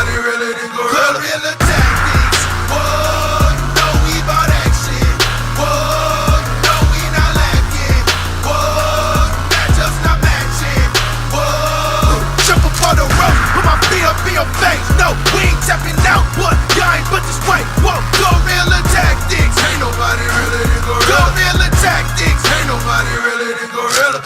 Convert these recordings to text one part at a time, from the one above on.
nobody really than gorilla. Guerrilla tactics. Whoa, you know we bout action. Whoa, you know we not lacking. Whoa, matchups not matching. Whoa, jump up on the rope, put my feet up in your face. No, we ain't tapping out, what? Y'all ain't but this way. Whoa, guerrilla tactics. Ain't nobody really than gorilla. Guerrilla tactics. Ain't nobody really than gorilla.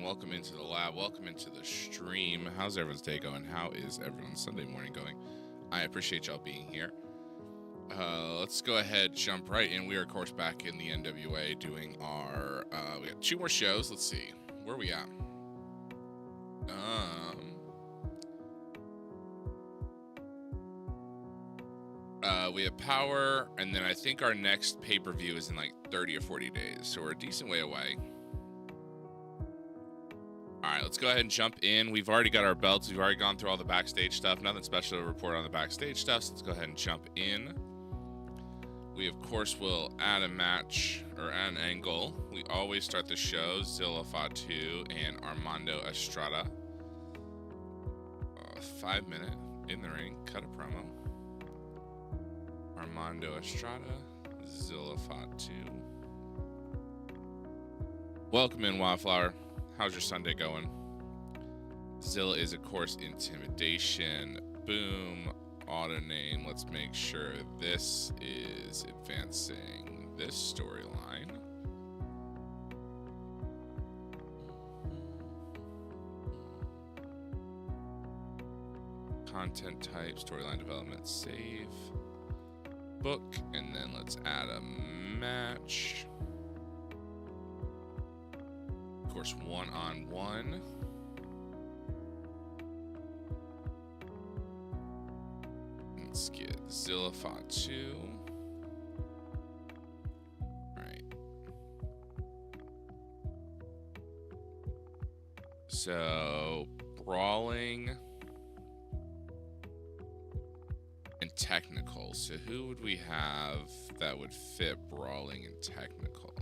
Welcome into the lab, welcome into the stream. How's everyone's day going? How is everyone's Sunday morning going? I appreciate y'all being here. Let's go ahead, jump right in. We are, of course, back in the NWA doing our, we got 2 more shows. Let's see, where are we at? We have Power, and then I think our next pay-per-view is in like 30 or 40 days, so we're a decent way away. go ahead and jump in. We've already got our belts. We've already gone through all the backstage stuff. Nothing special to report on the backstage stuff, so let's go ahead and jump in. We, of course, will add a match, or add an angle. We always start the show, Zilla Fatu and Armando Estrada. 5 minute in the ring, cut a promo. Armando Estrada, Zilla Fatu. Welcome in, Wildflower. How's your Sunday going? Zilla is, of course, Intimidation. Boom. Auto name. Let's make sure this is advancing this storyline. Content type, storyline development, save, book, and then let's add a match. Of course, one-on-one. Let's get Zilla Fatu. Alright. So, brawling and technical. So who would we have that would fit brawling and technical?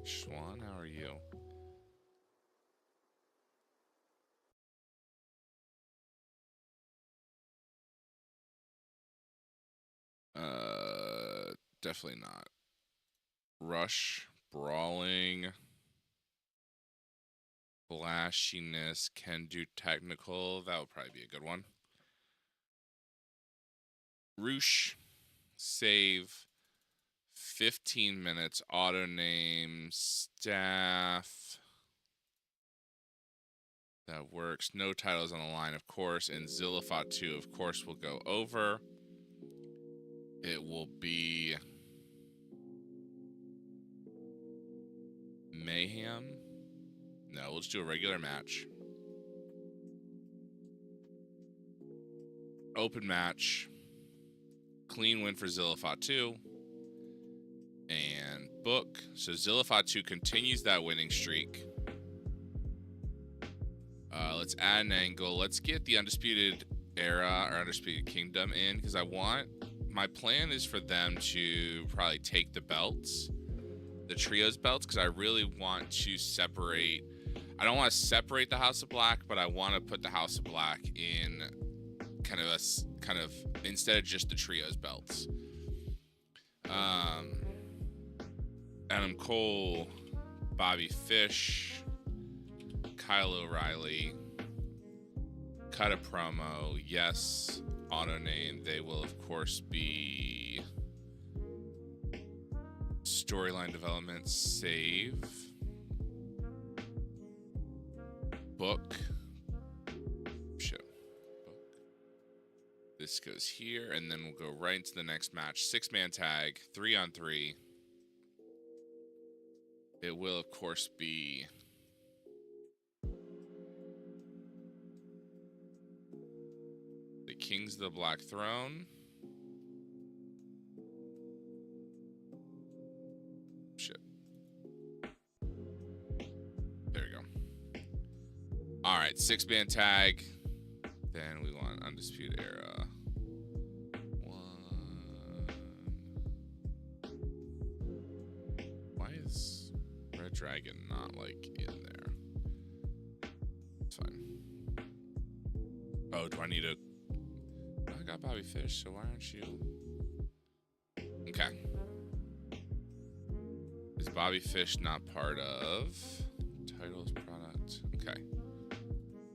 Schwan, how are you? Definitely not. Rush, brawling, flashiness, can do technical. That would probably be a good one. Roosh, save, 15 minutes, auto name, staff. That works. No titles on the line, of course. And Zilla Fatu, of course, will go over. It will be Mayhem. No, let's do a regular match. Open match. Clean win for Zilla Fatu. And book. So Zilla Fatu continues that winning streak. Let's add an angle. Let's get the Undisputed Era or Undisputed Kingdom in, because my plan is for them to probably take the belts, the trios belts, because I really want to separate. I don't want to separate the House of Black, but I want to put the House of Black in kind of instead of just the trios belts. Adam Cole, Bobby Fish, Kyle O'Reilly, cut a promo. Yes, auto name. They will, of course, be storyline development, save, book. Shit. Book. This goes here, and then we'll go right into the next match. 6-man tag, 3-on-3. It will, of course, be the Kings of the Black Throne. Shit. There we go. All right, 6-man tag. Then we want Undisputed Era. 1. Why is Red Dragon not, like, in there? It's fine. Oh, do I need a... I got Bobby Fish, so why aren't you... Okay. Is Bobby Fish not part of titles, product? Okay.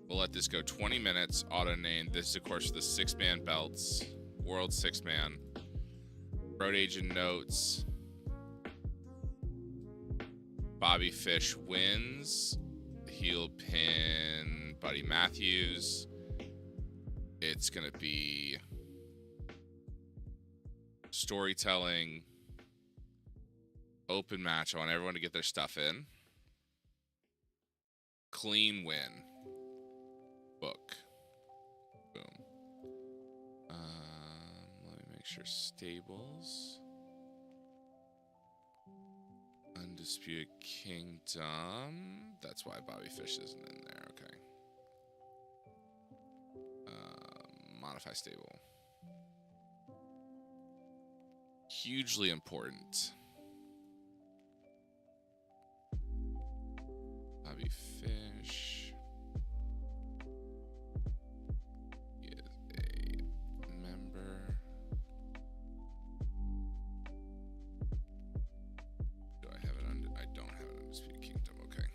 We'll let this go 20 minutes, auto name. This is, of course, the 6-man belts, World 6-man. Road Agent notes. Bobby Fish wins. He'll pin Buddy Matthews. It's going to be storytelling, open match. I want everyone to get their stuff in. Clean win. Book. Boom. Let me make sure stables. Undisputed Kingdom. That's why Bobby Fish isn't in there. Okay. Modify stable. Hugely important. Bobby Fish. He is a member. Do I have it under? I don't have it Undisputed Kingdom. Okay.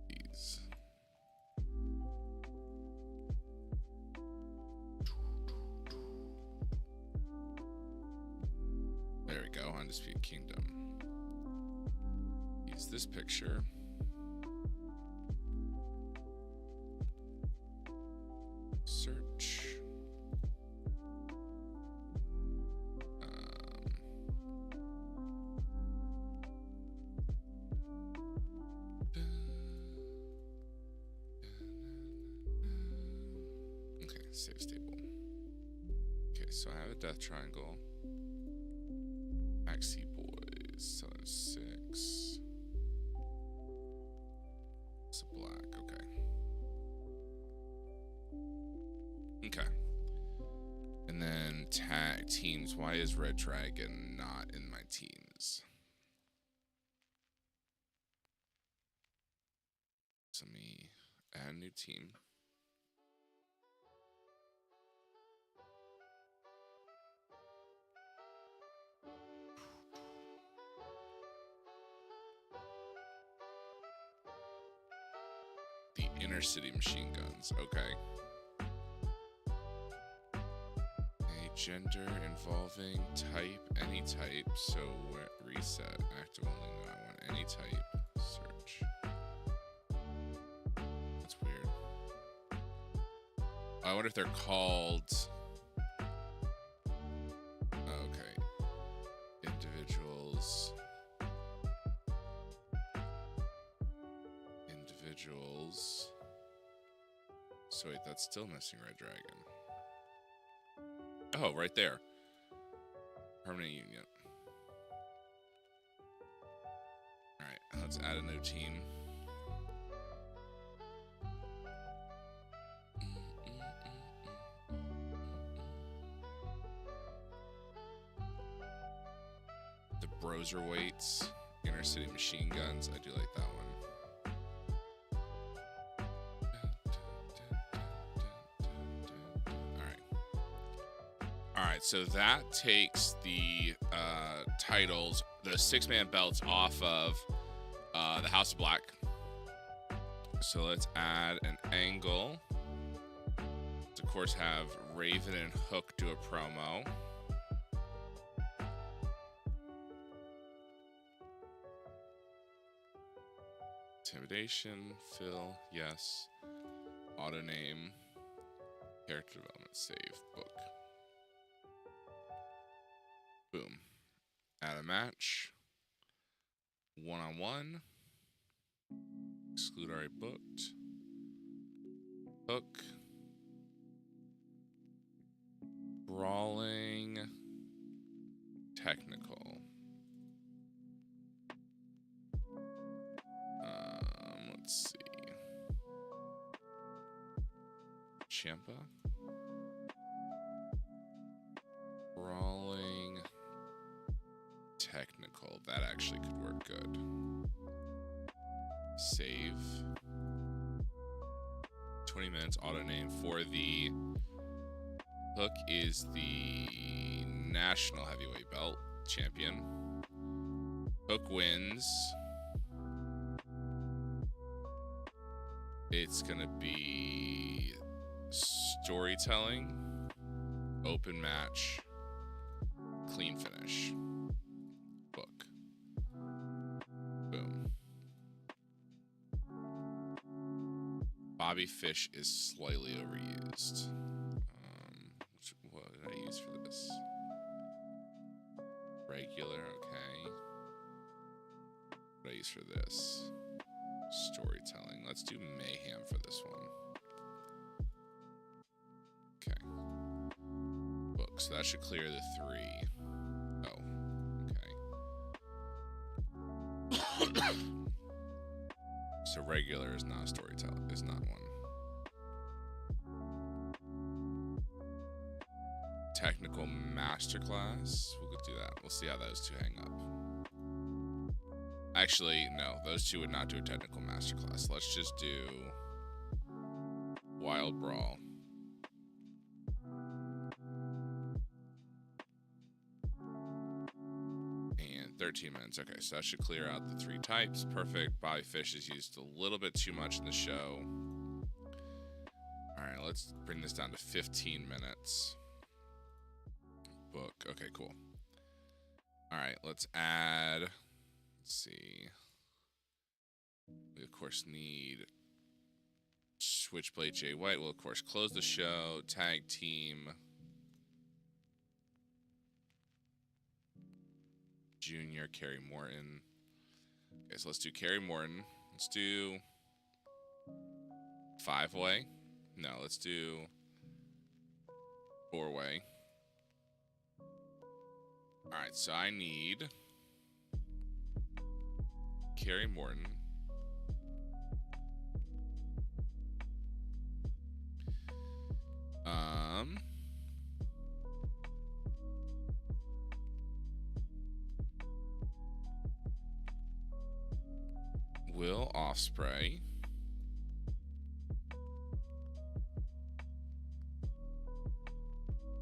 These. There we go, Undisputed Kingdom. Use this picture. Search. Okay, save stable. Okay, so I have a death triangle. Maxi Boys, Southern 6. It's a black, okay. Okay. And then tag teams. Why is Red Dragon not in my teams? So let me add a new team. The Inner City Machine Guns, okay. A gender involving type, any type, so reset, active only, no, I want any type, search. That's weird. I wonder if they're called, okay, individuals. So wait, that's still missing Red Dragon. Oh, right there. Permanent Union. Alright, let's add a new team. The Broserweights, Inner City Machine Guns. I do like that one. Alright, so that takes the titles, the 6-man belts off of the House of Black. So let's add an angle. Let's of course have Raven and Hook do a promo. Intimidation, fill, yes. Auto name, character development, save, book. Boom. Add a match. One-on-one. Exclude already booked. Hook. Brawling. Technical. Let's see. Champa. Brawling. Technical. That actually could work good. Save. 20 minutes auto name for the Hook is the national heavyweight belt champion. Hook wins. It's gonna be storytelling, open match, clean finish. Book. Boom. Bobby Fish is slightly overused. What did I use for this? Regular, okay. What did I use for this? Storytelling. Let's do Mayhem for this one. book, so that should clear the 3. Oh, okay. So regular is not a storyteller, is not one. Technical masterclass. We'll go do that. We'll see how those two hang up. Actually, no, those two would not do a technical masterclass. Let's just do Wild Brawl. And 13 minutes. Okay, so that should clear out the 3 types. Perfect. Bobby Fish is used a little bit too much in the show. All right, let's bring this down to 15 minutes. Book. Okay, cool. All right, let's add. Let's see. We, of course, need Switchblade Jay White. We'll, of course, close the show. Tag team. Junior, Kerry Morton. Okay, so let's do Kerry Morton. Let's do 5-way. No, let's do 4-way. All right, so I need Kerry Morton. Will Ospreay.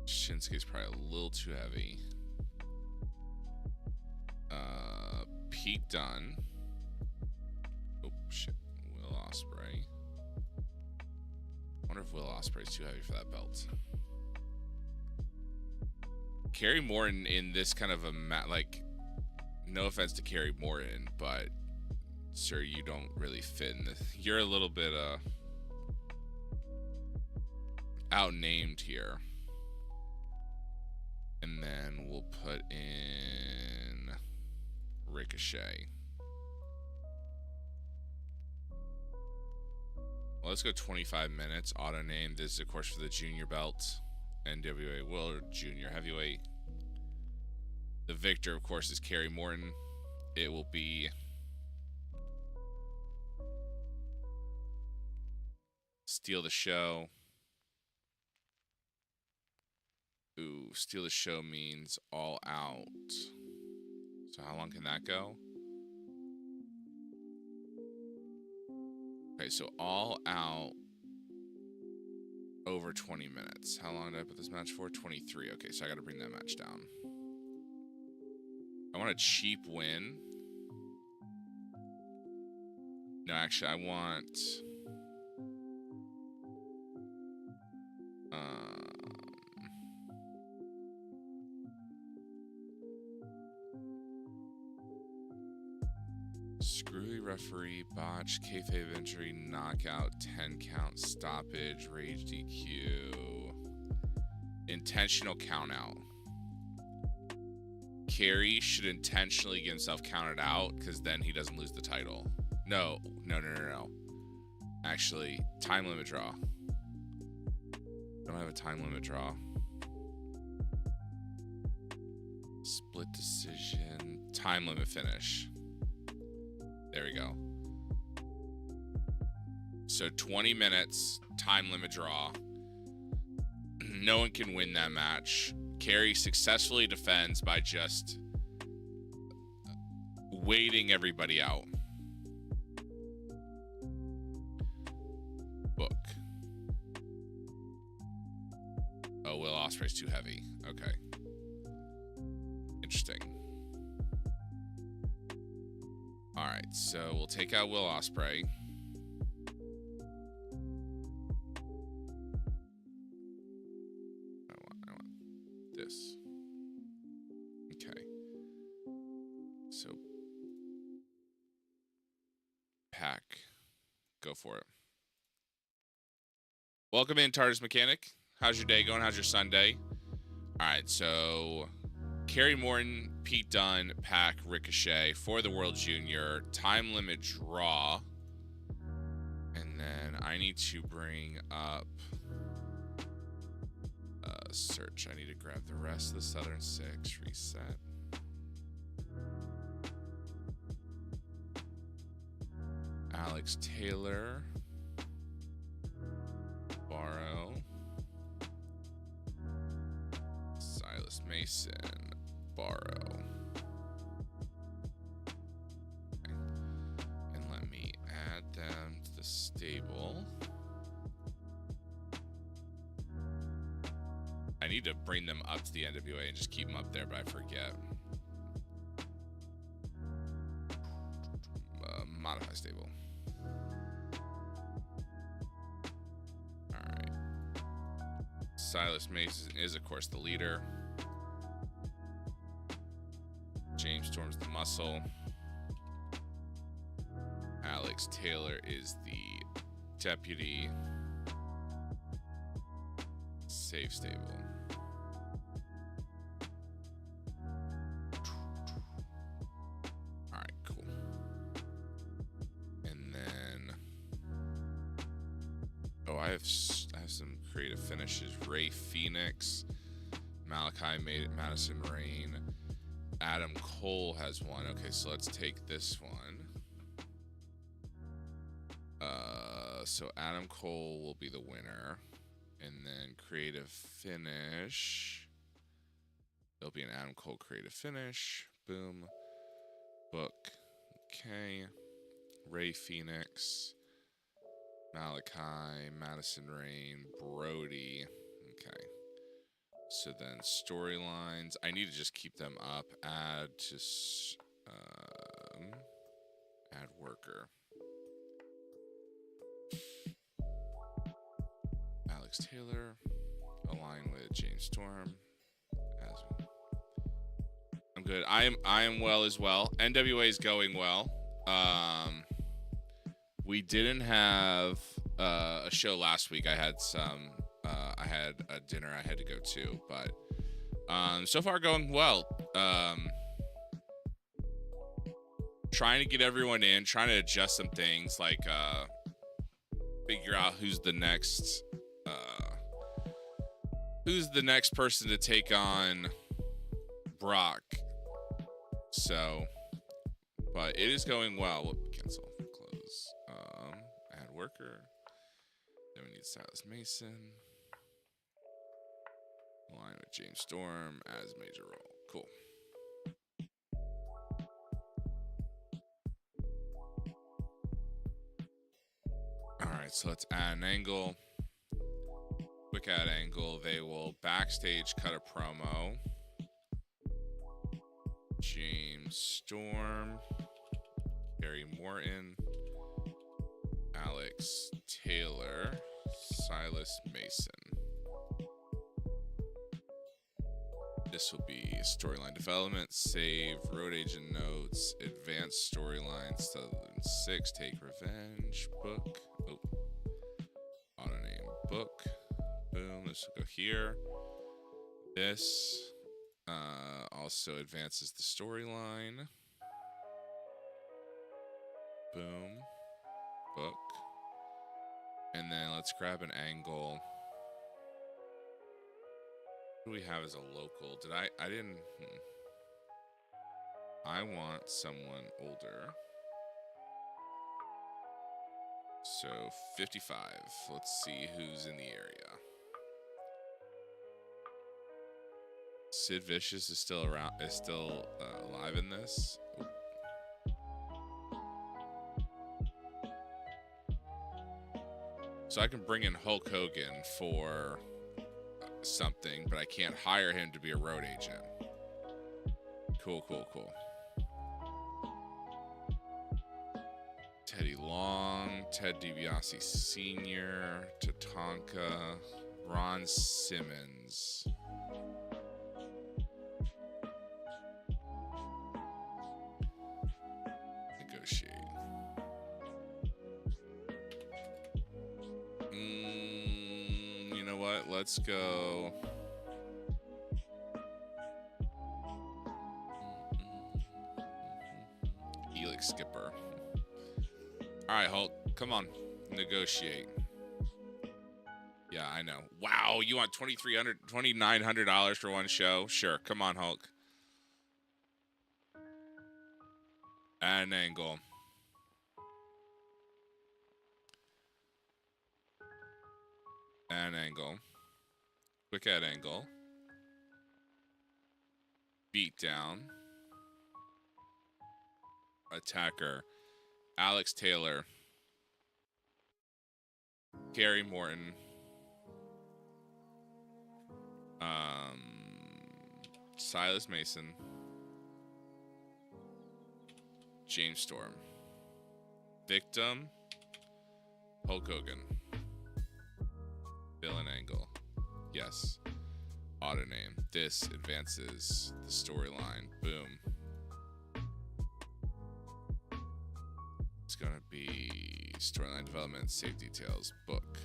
Shinsuke's probably a little too heavy. Pete Dunne. Oh, shit. Will Ospreay. I wonder if Will Ospreay's too heavy for that belt. Kerry Morton in this kind of a like, no offense to Kerry Morton, but sir, you don't really fit in this. You're a little bit outnamed here. And then we'll put in Ricochet. Well, let's go 25 minutes. Auto name. This is, of course, for the junior belt. NWA World Junior Heavyweight. The victor, of course, is Kerry Morton. It will be Steal the Show. Ooh, Steal the Show means All Out. So how long can that go? Okay, so All Out over 20 minutes. How long did I put this match for? 23. Okay, so I got to bring that match down. I want a cheap win. No, actually, I want... Screwy referee, botch, kayfabe injury, knockout, 10 count, stoppage, rage DQ, intentional count out. Kerry should intentionally get himself counted out because then he doesn't lose the title. No. Actually, time limit draw. Don't have a time limit draw. Split decision, time limit finish. There we go. So 20 minutes, time limit draw. No one can win that match. Kerry successfully defends by just waiting everybody out. Book. Oh, Will Ospreay's too heavy. Okay. Interesting. All right, so we'll take out Will Ospreay. I want this. Okay. So Pack, go for it. Welcome in, TARDIS Mechanic. How's your day going? How's your Sunday? All right, so Kerry Morton, Pete Dunne, Pack, Ricochet for the World Junior. Time limit draw. And then I need to bring up Search. I need to grab the rest of the Southern Six. Reset. Alex Taylor. Borrow. Silas Mason. Borrow. Okay. And let me add them to the stable. I need to bring them up to the NWA and just keep them up there, but I forget. Modify stable. Alright. Silas Mason is, of course, the leader. James Storm's the muscle. Alex Taylor is the deputy. Save stable. Alright, cool. And then I have some creative finishes. Ray Phoenix, Malachi made it, Madison Rain, Adam Cole has one. Okay, so let's take this one. So Adam Cole will be the winner. And then creative finish. There'll be an Adam Cole creative finish. Boom. Book. Okay. Ray Phoenix. Malachi. Madison Rain. Brody. Okay. So then storylines. I need to just keep them up. Add to add worker. Alex Taylor, align with James Storm. I'm good. I am well as well. NWA is going well. We didn't have a show last week. I had I had a dinner I had to go to, but so far going well. Trying to get everyone in, trying to adjust some things, like figure out who's the next person to take on Brock. So, but it is going well. Whoop, cancel, close. Add worker. Then we need Silas Mason. Align with James Storm as major role. Cool. All right, so let's add an angle. Quick add angle. They will backstage cut a promo. James Storm, Barry Morton, Alex Taylor, Silas Mason. This will be storyline development, save, road agent notes, advanced storylines, Southern 6, take revenge, book, auto name, book, boom, this will go here. This also advances the storyline. Boom. Book. And then let's grab an angle. What do we have as a local? I didn't... I want someone older. So 55. Let's see who's in the area. Sid Vicious is still around, is still alive in this. Oop. So I can bring in Hulk Hogan for something, but I can't hire him to be a road agent. Cool, cool, cool. Teddy Long, Ted DiBiase Sr., Tatanka, Ron Simmons. Negotiate. You know what? Let's go. Helix Skipper. All right, Hulk, come on, negotiate. Yeah, I know. Wow, you want $2,900 for one show? Sure, come on, Hulk. Add an angle. Add an angle. Quick add angle. Beat down. Attacker. Alex Taylor. Gary Morton. Silas Mason. James Storm. Victim. Hulk Hogan. Villain angle. Yes. Auto name. This advances the storyline. Boom. It's gonna be storyline development, save details, book.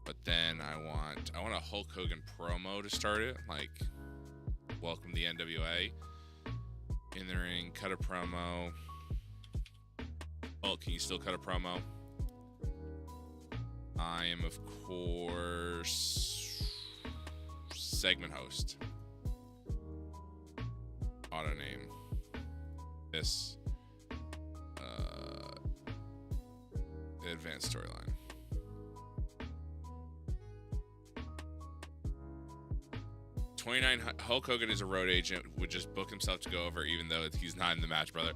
But then I want a Hulk Hogan promo to start it, like welcome the NWA. In the ring, cut a promo. Hulk, can you still cut a promo? I am, of course, segment host. Auto name. This. Advanced storyline. Hulk Hogan is a road agent, would just book himself to go over, even though he's not in the match, brother.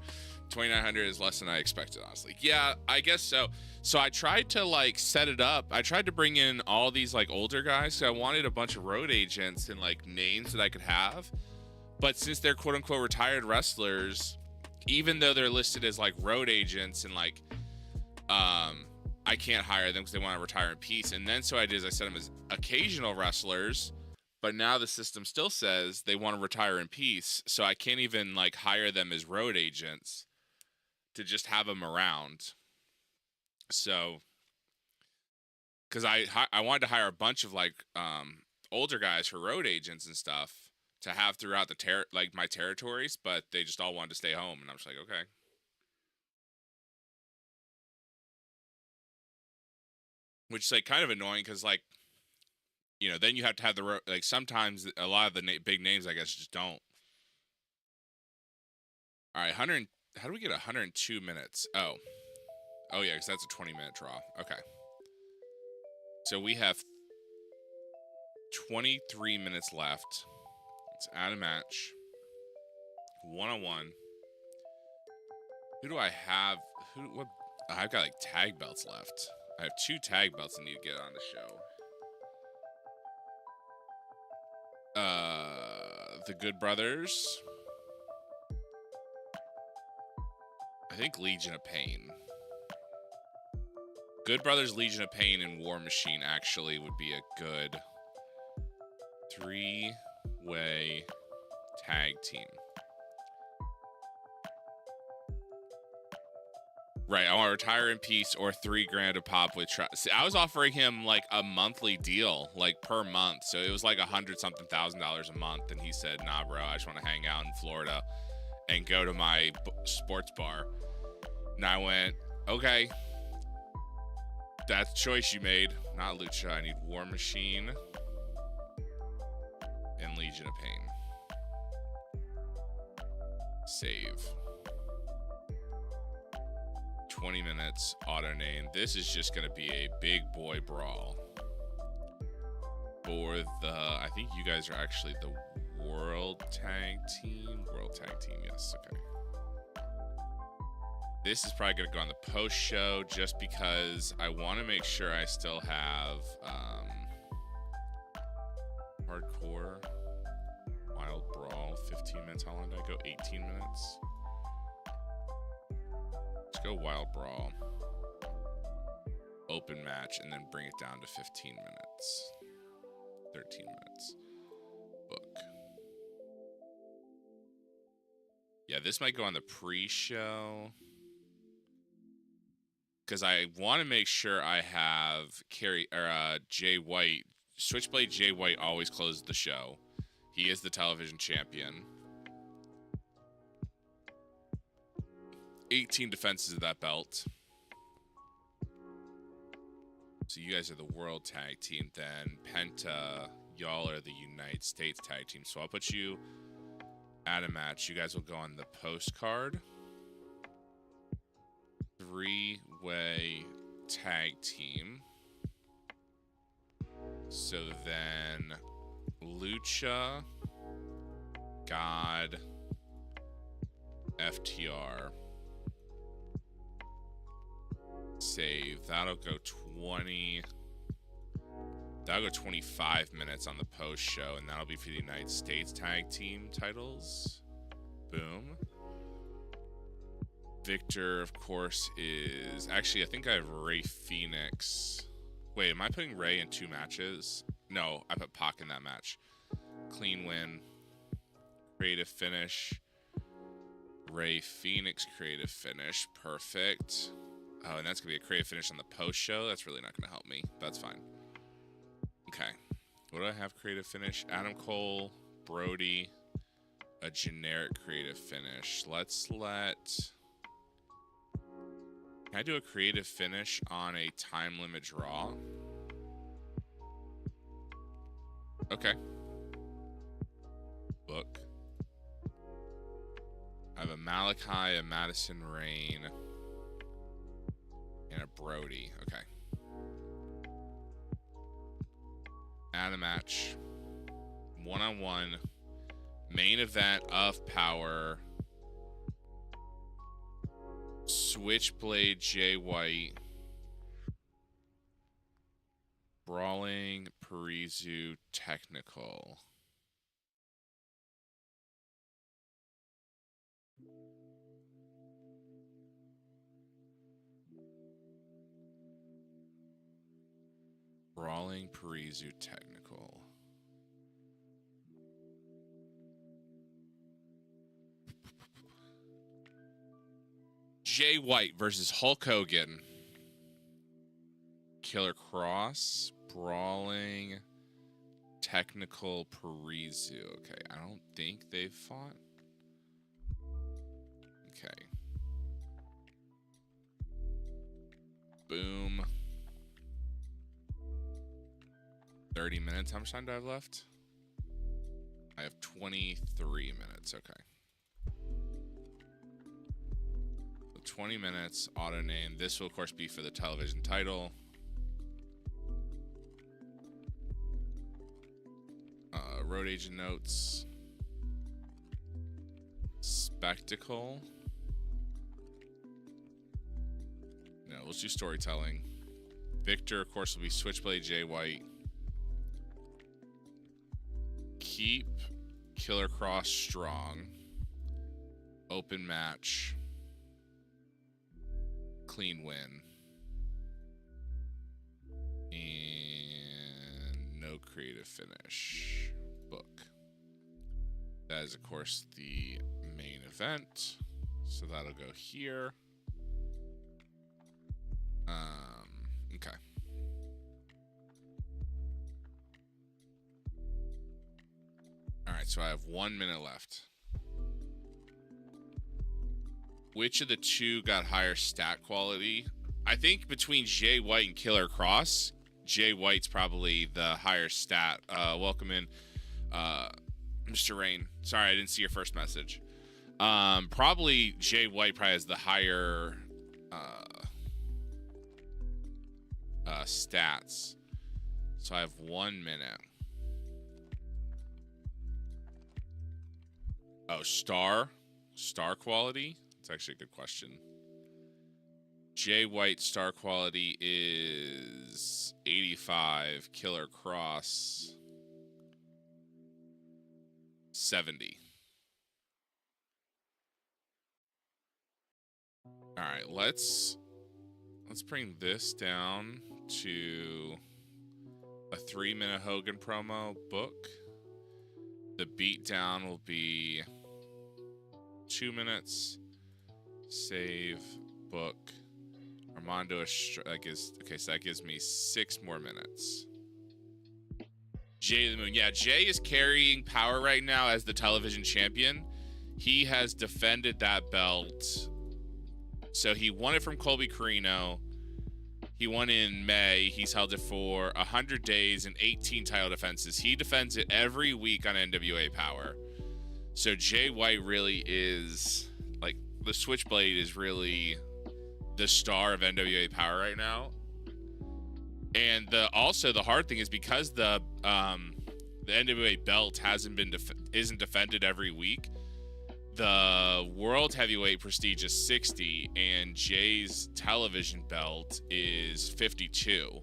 2,900 is less than I expected, honestly. Yeah, I guess so. So I tried to like set it up. I tried to bring in all these like older guys. So I wanted a bunch of road agents and like names that I could have. But since they're quote unquote retired wrestlers, even though they're listed as like road agents and like, I can't hire them because they want to retire in peace. And then so I did is I set them as occasional wrestlers. But now the system still says they want to retire in peace, so I can't even like hire them as road agents to just have them around. So, because I wanted to hire a bunch of like older guys for road agents and stuff to have throughout the my territories, but they just all wanted to stay home, and I'm just like, okay. Which is like kind of annoying because like, you know, then you have to have the like sometimes a lot of the big names I guess just don't. All right, 100. How do we get 102 minutes? Oh yeah, because that's a 20-minute draw. Okay, so we have 23 minutes left. Let's add a match. 1-on-1. Who do I have? What? I've got like tag belts left. I have 2 tag belts I need to get on the show. The Good Brothers. I think Legion of Pain. Good Brothers, Legion of Pain, and War Machine actually would be a good 3-way tag team. Right, I want to retire in peace or $3,000 a pop with See, I was offering him like a monthly deal, like per month. So it was like $100-something thousand a month. And he said, nah, bro, I just want to hang out in Florida and go to my sports bar. And I went, okay, that's a choice you made. Not Lucha. I need War Machine and Legion of Pain. Save. 20 minutes, auto name. This is just going to be a big boy brawl. For the, I think you guys are actually the World Tag Team. World Tag Team, yes, okay. This is probably going to go on the post show just because I want to make sure I still have Hardcore, Wild Brawl, 15 minutes. How long did I go? 18 minutes? Let's go Wild Brawl. Open match, and then bring it down to 15 minutes. 13 minutes. Book. Yeah, this might go on the pre-show. Because I want to make sure I have Jay White. Switchblade Jay White always closes the show. He is the television champion. 18 defenses of that belt. So you guys are the World Tag Team. Then Penta, y'all are the United States Tag Team. So I'll put you at a match. You guys will go on the postcard. 3-way tag team. So then Lucha, God, FTR. Save. That'll go 25 minutes on the post show, and that'll be for the United States tag team titles. Boom. Victor, of course, is actually, I think I have Ray Phoenix. Wait, am I putting Ray in 2 matches? No, I put Pac in that match. Clean win. Creative finish. Ray Phoenix creative finish. Perfect. Oh, and that's going to be a creative finish on the post show. That's really not going to help me. That's fine. Okay. What do I have creative finish? Adam Cole, Brody, a generic creative finish. Let's let... Can I do a creative finish on a time limit draw? Okay. Book. I have a Malachi, a Madison Rain, and a Brody. Okay. Add a match. 1-on-1. Main event of Power. Switchblade Jay White. Brawling Parizu Technical. Brawling Parizu Technical. Jay White versus Hulk Hogan. Killer Cross. Brawling Technical Parizu. Okay, I don't think they've fought. Okay. Boom. 30 minutes. How much time do I have left? I have 23 minutes. Okay. So 20 minutes. Auto name. This will, of course, be for the television title. Road agent notes. Spectacle. No, let's do storytelling. Victor, of course, will be Switchblade Jay White. Keep Killer Cross strong. Open match. Clean win. And no creative finish. Book. That is, of course, the main event. So that'll go here. Okay. All right, so I have 1 minute left. Which of the two got higher stat quality? I think between Jay White and Killer Cross, Jay White's probably the higher stat. Welcome in, Mr. Rain. Sorry, I didn't see your first message. Probably Jay White probably has the higher stats. So I have 1 minute. Oh, star quality? That's actually a good question. Jay White star quality is 85. Killer Cross 70. All right, let's bring this down to a 3-minute Hogan promo. Book. The beatdown will be 2 minutes. Save. Book. Armando okay, so that gives me 6 more minutes. Jay the Moon. Yeah, Jay is carrying Power right now as the television champion. He has defended that belt. So he won it from Colby Carino. He won in May. He's held it for 100 days and 18 title defenses. He defends it every week on NWA Power. So Jay White really is, like, the Switchblade is really the star of NWA Power right now. And also the hard thing is because the NWA belt isn't defended every week. The World Heavyweight prestige is 60, and Jay's television belt is 52,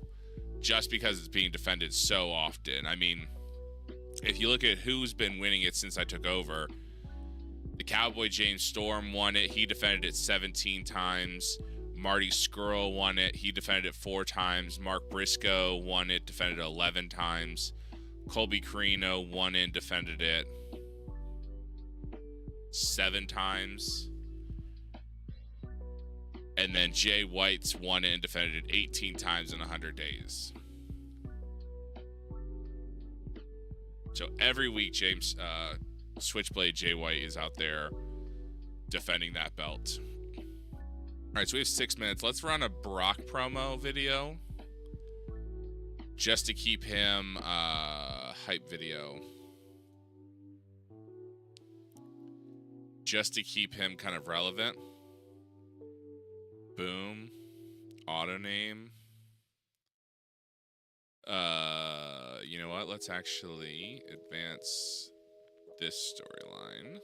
just because it's being defended so often. I mean, if you look at who's been winning it since I took over, the Cowboy James Storm won it. He defended it 17 times. Marty Scurll won it. He defended it 4 times. Mark Briscoe won it, defended it 11 times. Colby Carino won it, defended it 7 times. And then Jay White's won it and defended it 18 times in 100 days. So every week, James Switchblade Jay White is out there defending that belt. All right, so we have 6 minutes. Let's run a Brock promo video just to keep him hype video. Just to keep him kind of relevant. Boom. Auto name. You know what? Let's actually advance this storyline.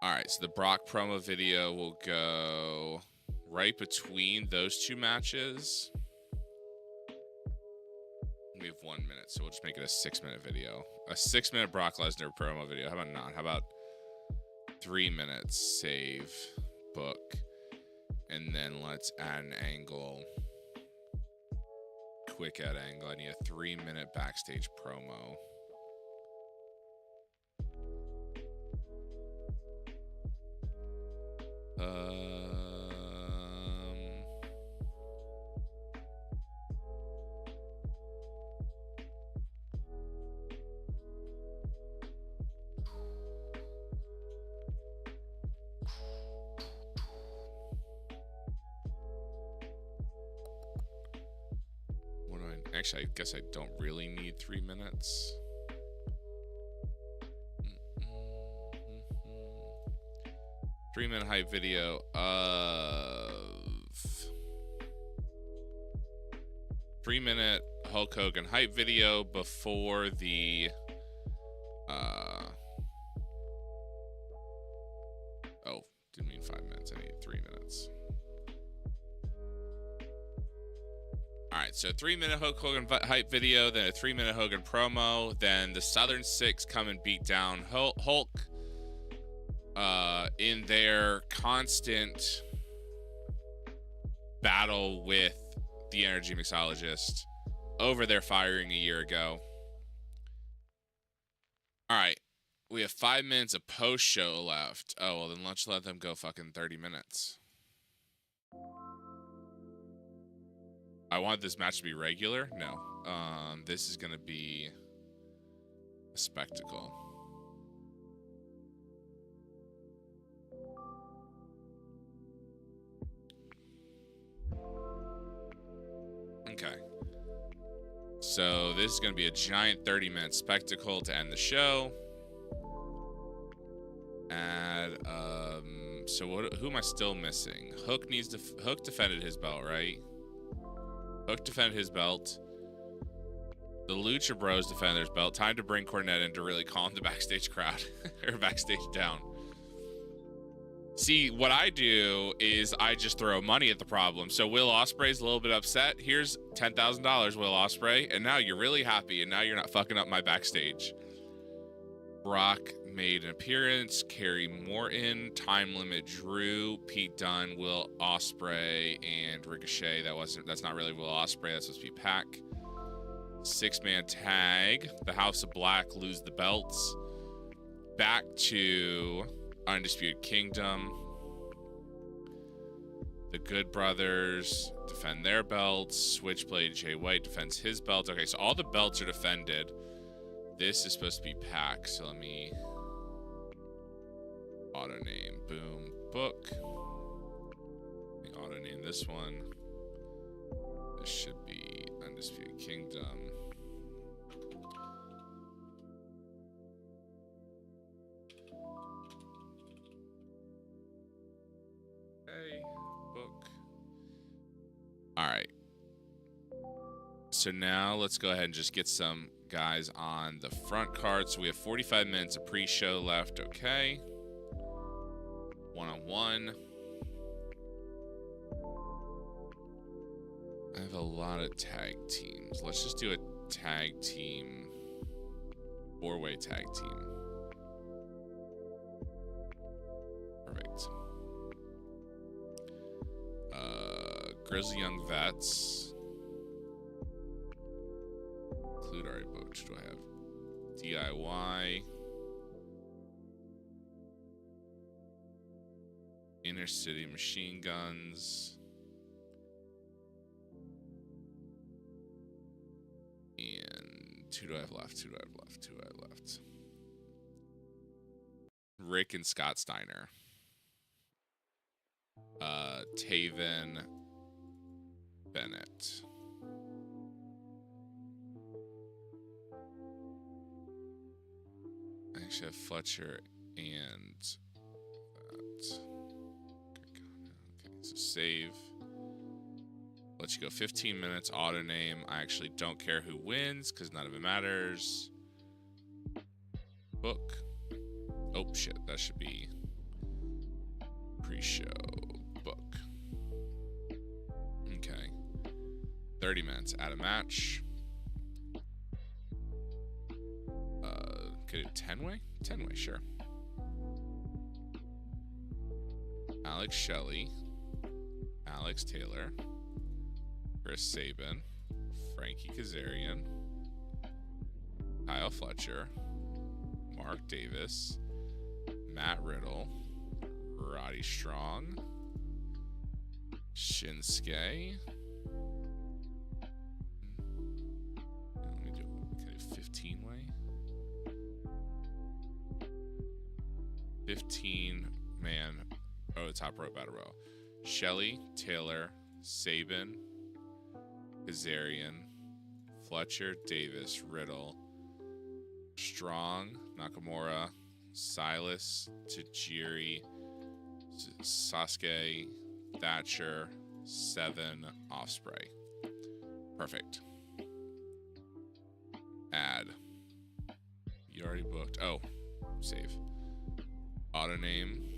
Alright, so the Brock promo video will go right between those 2 matches. We have 1 minute, so we'll just make it a 6-minute video. A 6-minute Brock Lesnar promo video. How about not? How about 3 minutes? Save, book, and then let's add an angle. Quick add angle. I need a 3-minute backstage promo. Actually, I guess I don't really need 3 minutes. 3-minute hype video of 3-minute Hulk Hogan hype video before the oh, didn't mean 5 minutes. I need 3 minutes. Alright, so 3-minute Hulk Hogan hype video, then a 3-minute Hogan promo, then the Southern Six come and beat down Hulk in their constant battle with the Energy Mixologist over their firing a year ago. Alright, we have 5 minutes of post-show left. Oh, well, then let's let them go fucking 30 minutes. I want this match to be regular. No. This is going to be a spectacle. Okay. So this is going to be a giant 30-minute spectacle to end the show. And so who am I still missing? Hook defended his belt, right? Hook defended his belt. The Lucha Bros defended their belt. Time to bring Cornette in to really calm the backstage crowd. Or backstage down. See, what I do is I just throw money at the problem. So Will Ospreay's a little bit upset. Here's $10,000, Will Ospreay. And now you're really happy. And now you're not fucking up my backstage. Brock made an appearance. Kerry Morton, Time Limit Drew, Pete Dunne, Will Ospreay, and Ricochet. That's not really Will Ospreay. That's supposed to be Pac. 6-man tag. The House of Black lose the belts. Back to Undisputed Kingdom. The Good Brothers defend their belts. Switchblade Jay White defends his belt. Okay, so all the belts are defended. This is supposed to be Pac, so let me auto name. Boom. Book. auto name this one. This should be Undisputed Kingdom. Okay, book. All right. So now let's go ahead and just get some guys on the front card. So we have 45 minutes of pre-show left. Okay. One-on-one. I have a lot of tag teams. Let's just do a tag team. 4-way tag team. Perfect. Grizzly Young Vets. Include already booked. What do I have? DIY. Inner City Machine Guns. And who do I have left? Rick and Scott Steiner. Taven Bennett. I actually have Fletcher and that. Okay, so save. Let you go 15 minutes, auto name. I actually don't care who wins because none of it matters. Book. Oh shit, that should be pre-show book. Okay. 30 minutes, add a match. Could do 10-way? 10-way, sure. Alex Shelley. Alex Taylor. Chris Sabin. Frankie Kazarian. Kyle Fletcher. Mark Davis. Matt Riddle. Roddy Strong. Shinsuke. Let me do 15-way. 15 man. Oh, top rope battle royal. Shelley, Taylor, Sabin, Kazarian, Fletcher, Davis, Riddle, Strong, Nakamura, Silas, Tajiri, Sasuke, Thatcher, Seven, Ospreay. Perfect. Add. You already booked. Oh, save. Auto name.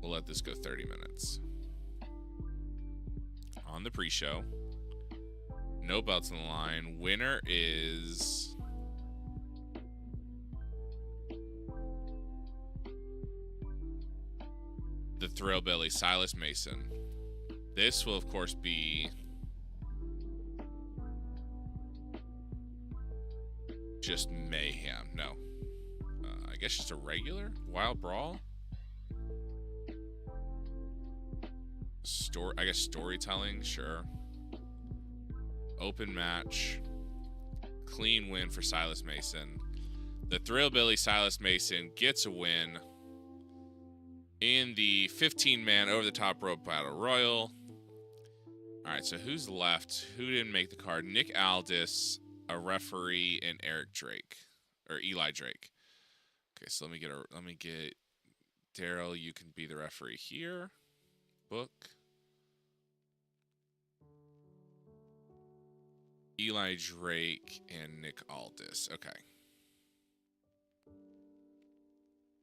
We'll let this go 30 minutes. On the pre-show. No belts on the line. Winner is... the Thrillbilly, Silas Mason. This will, of course, be... just mayhem. No. I guess just a regular Wild Brawl? I guess storytelling, sure. Open match. Clean win for Silas Mason. The Thrillbilly Silas Mason gets a win in the 15-man over-the-top rope battle royal. All right, so who's left? Who didn't make the card? Nick Aldis, a referee, and Eric Drake or Eli Drake. Okay, so let me get Daryl. You can be the referee here. Book. Eli Drake and Nick Aldis. Okay.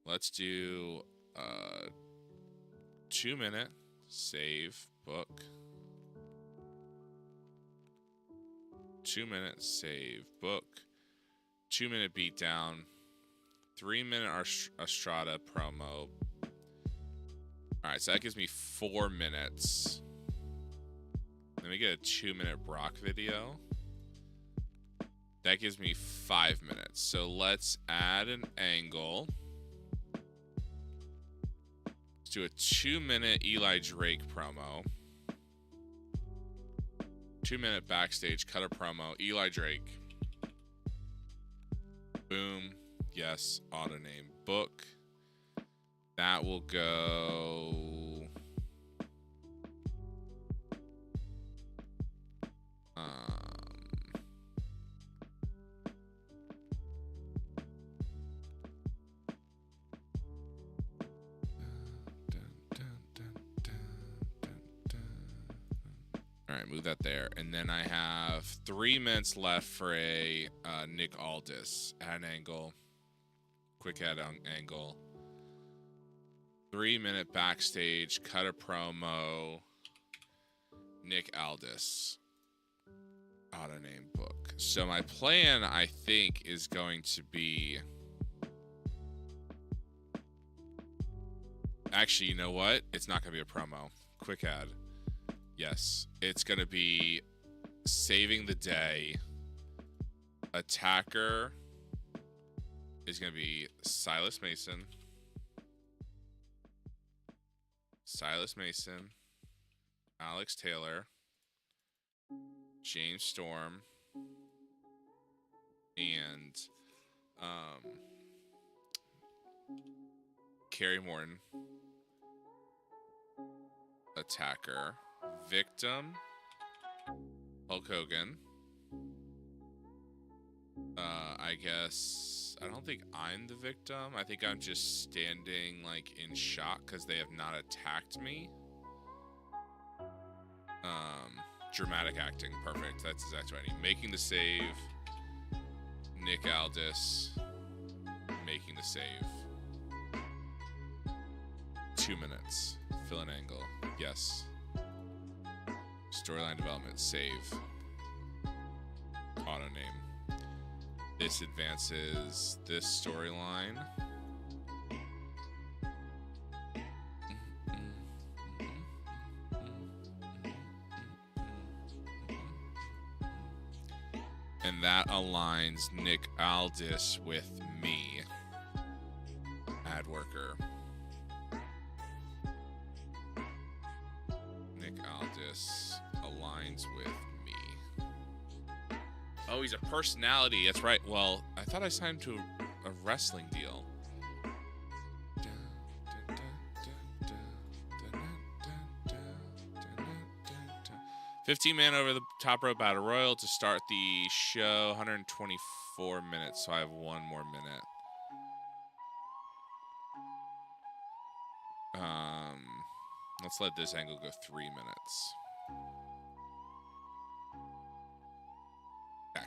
Let's do 2-minute save book. 2-minute save book. 2-minute beatdown. 3-minute Estrada promo. Alright, so that gives me 4 minutes. Then we get a 2-minute Brock video. That gives me 5 minutes. So let's add an angle. Let's do a 2-minute Eli Drake promo. 2-minute backstage, cut a promo. Eli Drake. Boom. Yes. Auto name. Book. That will go. All right, move that there. And then I have 3 minutes left for a Nick Aldis at an angle. Quick head on angle. 3-minute backstage, cut a promo. Nick Aldis. Auto name book. So my plan, I think, is going to be... Actually, you know what? It's not going to be a promo. Quick ad. Yes, it's going to be saving the day. Attacker is going to be Silas Mason. Silas Mason. Alex Taylor. James Storm. And Kerry Morton. Attacker. Victim, Hulk Hogan. I guess I don't think I'm the victim. I think I'm just standing like in shock because they have not attacked me. Dramatic acting, perfect. That's exactly what I need. Making the save. Nick Aldis making the save. 2 minutes. Fill an angle. Yes. Storyline development, save. Auto name. This advances this storyline. And that aligns Nick Aldis with me. Ad worker. Nick Aldis aligns with me. Oh, he's a personality. That's right. Well, I thought I signed to a wrestling deal. 15-man over the top rope battle royal to start the show. 124 minutes, so I have 1 more minute. Let's let this angle go 3 minutes. Okay.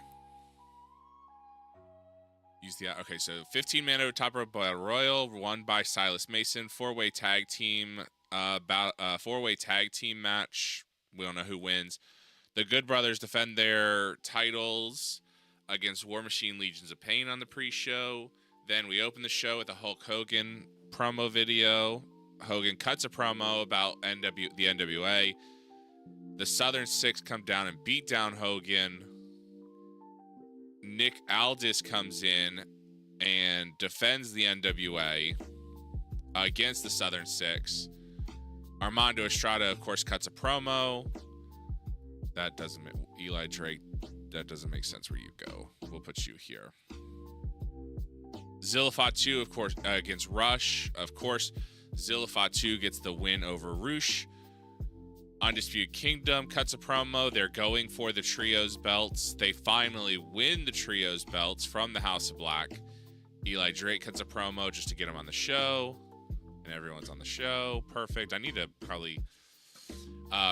Use the okay. So 15-man over top rope battle royal, won by Silas Mason. 4-way tag team. 4-way tag team match. We don't know who wins. The Good Brothers defend their titles against War Machine Legions of Pain on the pre-show. Then we open the show with a Hulk Hogan promo video. Hogan cuts a promo about the NWA. The Southern Six come down and beat down Hogan. Nick Aldis comes in and defends the NWA against the Southern Six. Armando Estrada, of course, cuts a promo. That doesn't make Eli Drake. That doesn't make sense where you go. We'll put you here. Zilla Fatu, of course, against Rush. Of course, Zilla Fatu gets the win over Rush. Undisputed Kingdom cuts a promo. They're going for the Trios belts. They finally win the Trios belts from the House of Black. Eli Drake cuts a promo just to get him on the show. And everyone's on the show. Perfect. I need to probably...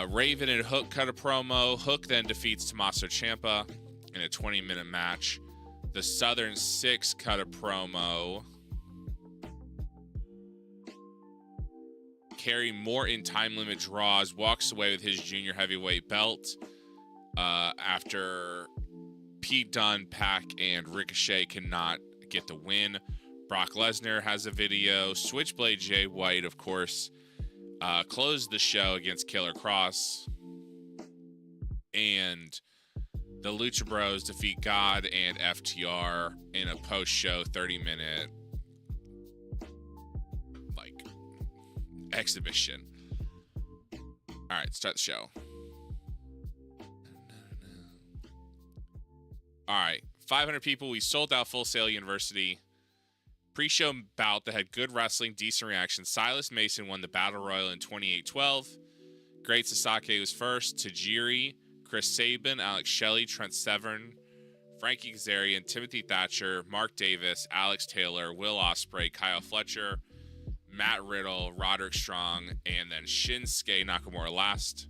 Raven and Hook cut a promo. Hook then defeats Tommaso Ciampa in a 20-minute match. The Southern Six cut a promo. Kerry Morton, time limit draws, walks away with his junior heavyweight belt after Pete Dunne, Pac, and Ricochet cannot get the win. Brock Lesnar has a video. Switchblade Jay White, of course, closed the show against Killer Cross. And the Lucha Bros defeat God and FTR in a post-show 30-minute exhibition. All right, start the show. All right, 500 people. We sold out Full Sail University. pre-show bout that had good wrestling, decent reaction. Silas Mason won the Battle Royal in 28-12. Great Sasaki was first. Tajiri, Chris Sabin, Alex Shelley, Trent Severn, Frankie Kazarian, Timothy Thatcher, Mark Davis, Alex Taylor, Will Ospreay, Kyle Fletcher, Matt Riddle, Roderick Strong, and then Shinsuke Nakamura last.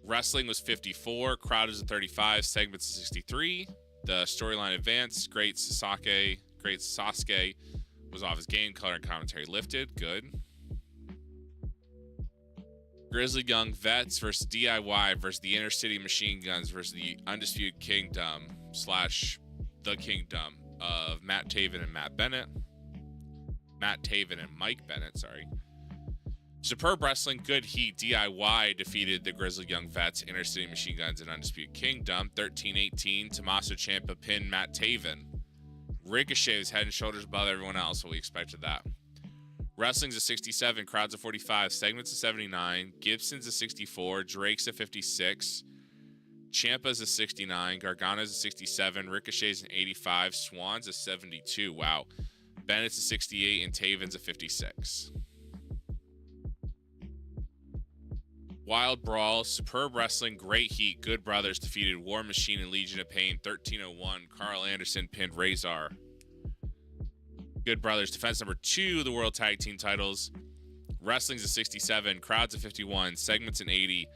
Wrestling was 54, crowd was at 35, segments at 63. The storyline advanced. Great Sasuke was off his game. Color and commentary lifted. Good. Grizzly Young Vets versus DIY versus the Inner City Machine Guns versus the Undisputed Kingdom / The Kingdom of Matt Taven and Mike Bennett, sorry. Superb Wrestling, good heat. DIY defeated the Grizzly Young Vets, Inner City Machine Guns, and Undisputed Kingdom. 13-18, Tommaso Ciampa pinned Matt Taven. Ricochet was head and shoulders above everyone else, so we expected that. Wrestling's a 67, crowds a 45, segments a 79, Gibson's a 64, Drake's a 56, Ciampa's a 69, Gargano's a 67, Ricochet's an 85, Swan's a 72. Wow. Bennett's a 68, and Taven's a 56. Wild Brawl, Superb Wrestling, great heat. Good Brothers defeated War Machine and Legion of Pain. 13-01, Carl Anderson pinned Razor. Good Brothers defense number 2 of the World Tag Team titles. Wrestling's a 67, crowds a 51, segments an 80.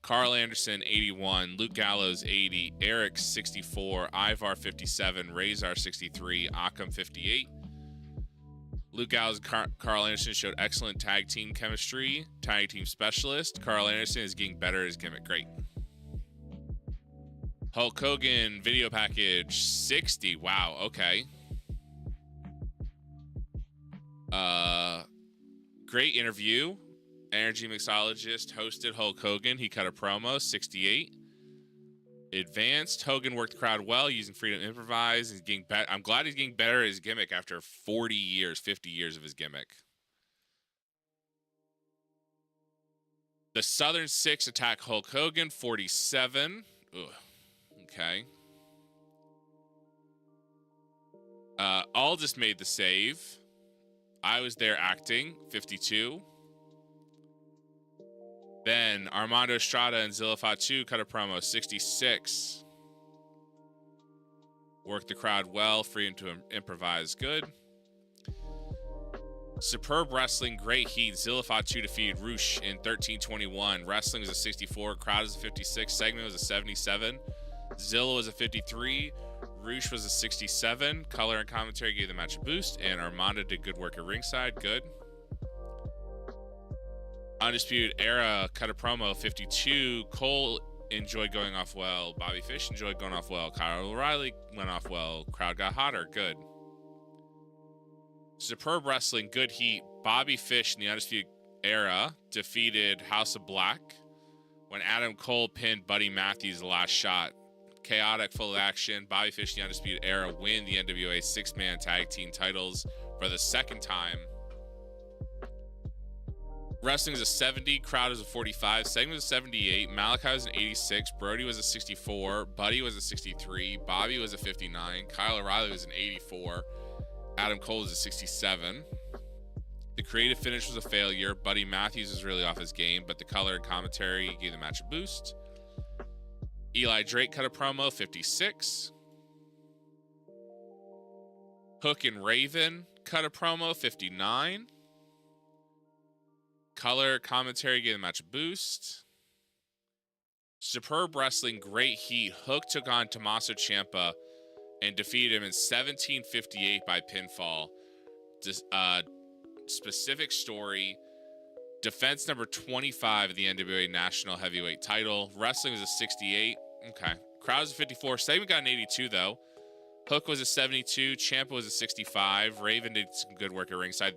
Carl Anderson 81, Luke Gallows 80, Eric 64, Ivar 57, Razor 63, Akam 58. Luke Gallows and Carl Anderson showed excellent tag team chemistry. Tag team specialist. Carl Anderson is getting better at his gimmick. Great. Hulk Hogan video package 60. Wow. Okay. Great interview. Energy Mixologist hosted Hulk Hogan. He cut a promo. 68. Advanced. Hogan worked the crowd well using freedom to improvise. He's getting better. I'm glad he's getting better at his gimmick after 40 years, 50 years of his gimmick. The Southern Six attack Hulk Hogan. 47. Ugh. Okay. Aldis made the save. I was there acting. 52. Then Armando Estrada and Zilla Fatu cut a promo. 66. Worked the crowd well. Freedom to improvise. Good. Superb Wrestling. Great heat. Zilla Fatu defeated Roosh in 13-21. Wrestling was a 64. Crowd was a 56. Segment was a 77. Zilla was a 53. Roosh was a 67. Color and commentary gave the match a boost. And Armando did good work at ringside. Good. Undisputed Era cut a promo. 52. Cole enjoyed going off well. Bobby Fish enjoyed going off well. Kyle O'Reilly went off well. Crowd got hotter. Good. Superb Wrestling. Good heat. Bobby Fish in the Undisputed Era defeated House of Black when Adam Cole pinned Buddy Matthews the last shot. Chaotic, full of action. Bobby Fish and the Undisputed Era win the NWA 6-man tag team titles for the second time. Wrestling is a 70, crowd is a 45, segment was a 78, Malachi was an 86, Brody was a 64, Buddy was a 63, Bobby was a 59, Kyle O'Reilly was an 84, Adam Cole was a 67. The creative finish was a failure. Buddy Matthews was really off his game, but the color and commentary gave the match a boost. Eli Drake cut a promo. 56. Hook and Raven cut a promo. 59. Color commentary gave the match a boost. Superb Wrestling, great heat. Hook took on Tommaso Ciampa and defeated him in 17:58 by pinfall. Specific story. Defense number 25 of the NWA National Heavyweight title. Wrestling was a 68. Okay. Crowd was a 54. Segment got an 82, though. Hook was a 72. Ciampa was a 65. Raven did some good work at ringside.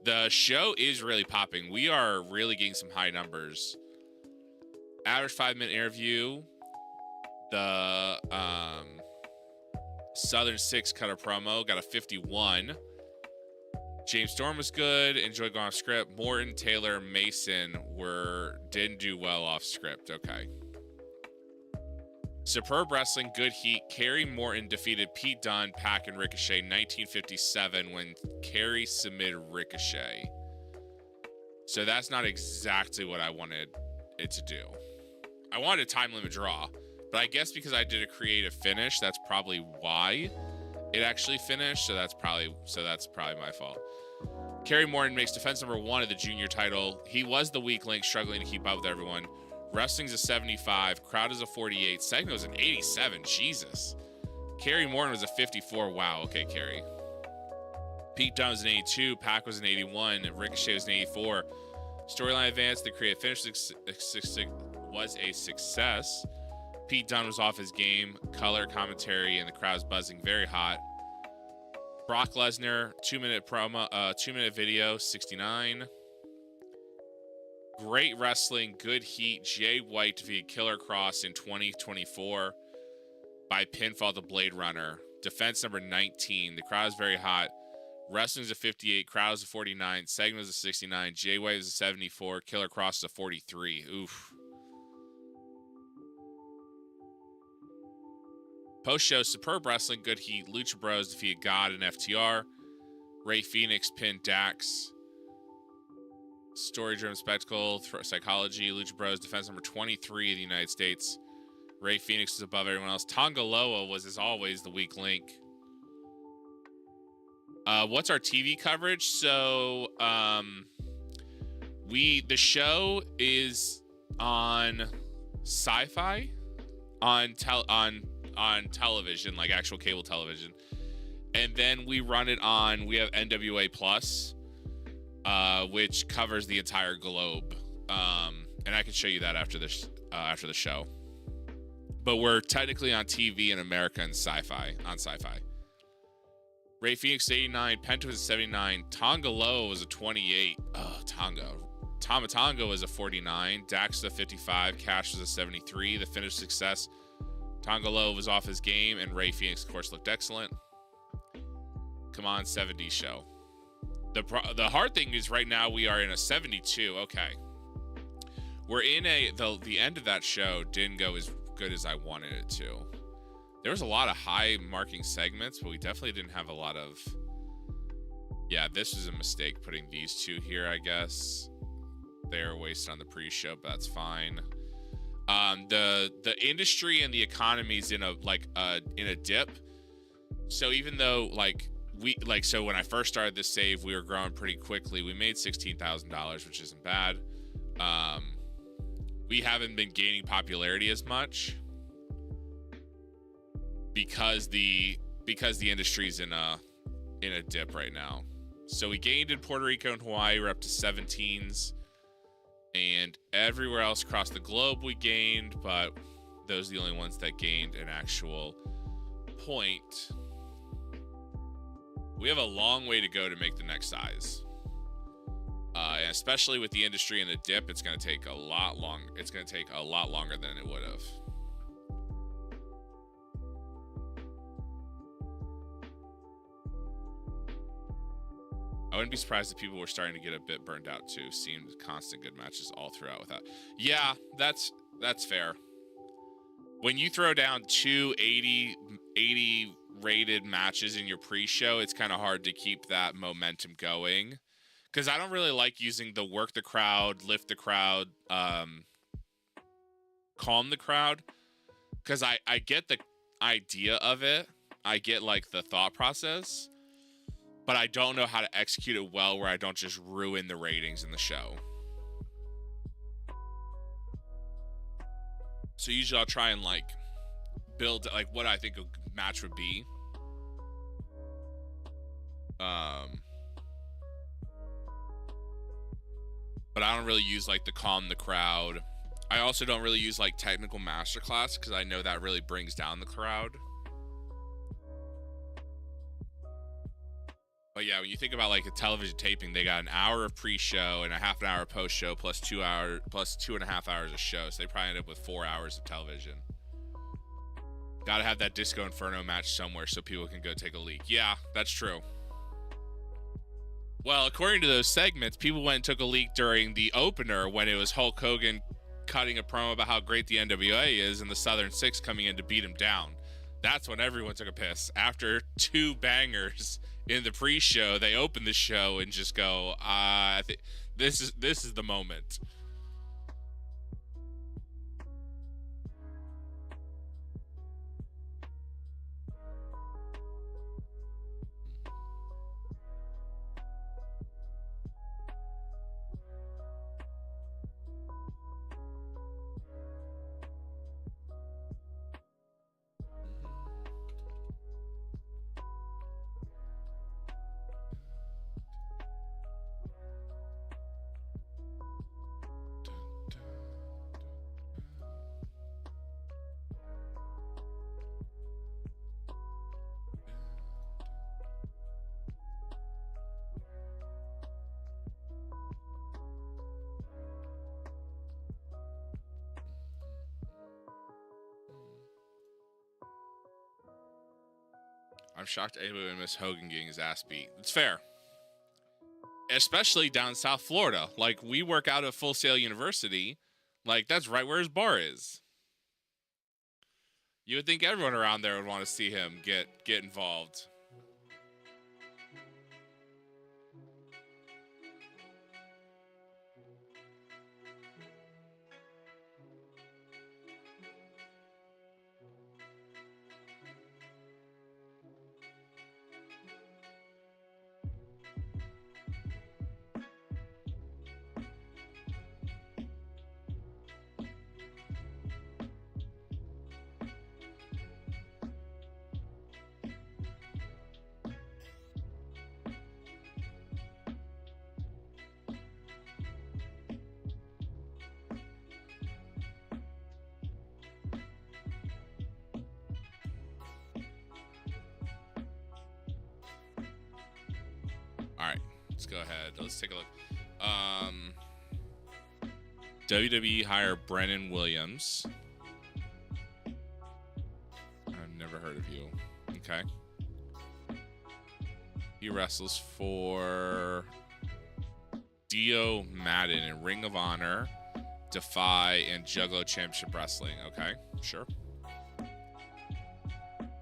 The show is really popping. We are really getting some high numbers. Average 5-minute interview. The Southern Six cut a promo. Got a 51. James Storm was good. Enjoyed going off script. Morton, Taylor, Mason didn't do well off script. Okay. Superb Wrestling, Good Heat. Kerry Morton defeated Pete Dunne, Pac, and Ricochet 1957 when Kerry submitted Ricochet. So that's not exactly what I wanted it to do. I wanted a time limit draw, but I guess because I did a creative finish, that's probably why it actually finished. So that's probably my fault. Kerry Morton makes defense number 1 of the junior title. He was the weak link, struggling to keep up with everyone. Wrestling's a 75. Crowd is a 48. Segment was an 87. Jesus. Kerry Morton was a 54. Wow. Okay, Kerry. Pete Dunne was an 82. Pac was an 81. Ricochet was an 84. Storyline advanced. The creative finish was a success. Pete Dunne was off his game. Color commentary and the crowd's buzzing very hot. Brock Lesnar, 2-minute promo, 2-minute video, 69. Great wrestling, good heat. Jay White defeated Killer Cross in 2024 by pinfall to Blade Runner. Defense number 19. The crowd is very hot. Wrestling's a 58. Crowd is a 49. Segment is a 69. Jay White is a 74. Killer Cross is a 43. Oof. Post-show, Superb Wrestling, Good Heat. Lucha Bros defeated God and FTR. Ray Phoenix pinned Dax. Story-driven spectacle, psychology. Lucha Bros defense number 23 of the United States. Ray Phoenix is above everyone else. Tonga Loa was, as always, the weak link. What's our TV coverage? So, the show is on Sci-Fi, on television, like actual cable television, and then we run it on. We have NWA Plus, which covers the entire globe, and I can show you that after this after the show. But we're technically on TV in America and Sci-Fi on Sci-Fi. Ray Phoenix 89, Penta was a 79, Tonga Loa was a 28. Oh, Tonga. Tama Tonga was a 49, Dax was a 55, Cash was a 73. The finish success. Tonga Loa was off his game, and Ray Phoenix, of course, looked excellent. Come on, 70 show. The hard thing is right now we are in a 72. Okay. We're in the end of that show didn't go as good as I wanted it to. There was a lot of high marking segments, but we definitely didn't have a lot of... Yeah, this was a mistake putting these two here, I guess. They're wasted on the pre-show, but that's fine. The industry and the economy is in a dip. So even though so when I first started this save, we were growing pretty quickly. We made $16,000, which isn't bad. We haven't been gaining popularity as much because the industry's in a dip right now. So we gained in Puerto Rico and Hawaii. We're up to 17s. And everywhere else across the globe we gained, but those are the only ones that gained an actual point. We have a long way to go to make the next size. And especially with the industry in the dip, it's going to take a lot longer. It's going to take a lot longer than it would have. I wouldn't be surprised if people were starting to get a bit burned out too. Seemed constant good matches all throughout without. Yeah, that's fair. When you throw down two 80 rated matches in your pre-show, it's kind of hard to keep that momentum going. Because I don't really like using the work the crowd, lift the crowd, calm the crowd. Because I get the idea of it. I get like the thought process. But I don't know how to execute it well where I don't just ruin the ratings in the show. So usually I'll try and like build like what I think a match would be. But I don't really use like the calm the crowd. I also don't really use like technical masterclass because I know that really brings down the crowd. But yeah, when you think about like a television taping, they got an hour of pre-show and a half an hour of post-show plus 2.5 hours of show. So they probably end up with 4 hours of television. Got to have that Disco Inferno match somewhere so people can go take a leak. Yeah, that's true. Well, according to those segments, people went and took a leak during the opener when it was Hulk Hogan cutting a promo about how great the NWA is and the Southern Six coming in to beat him down. That's when everyone took a piss. After 2 bangers in the pre-show, they open the show and just go, I think this is the moment. I'm shocked anybody would miss Hogan getting his ass beat. It's fair. Especially down in South Florida. Like, we work out at Full Sail University. Like, that's right where his bar is. You would think everyone around there would want to see him get involved. All right, let's go ahead. Let's take a look. WWE hire Brennan Williams. I've never heard of you. Okay. He wrestles for Dio Madden in Ring of Honor, Defy, and Juggalo Championship Wrestling. Okay, sure.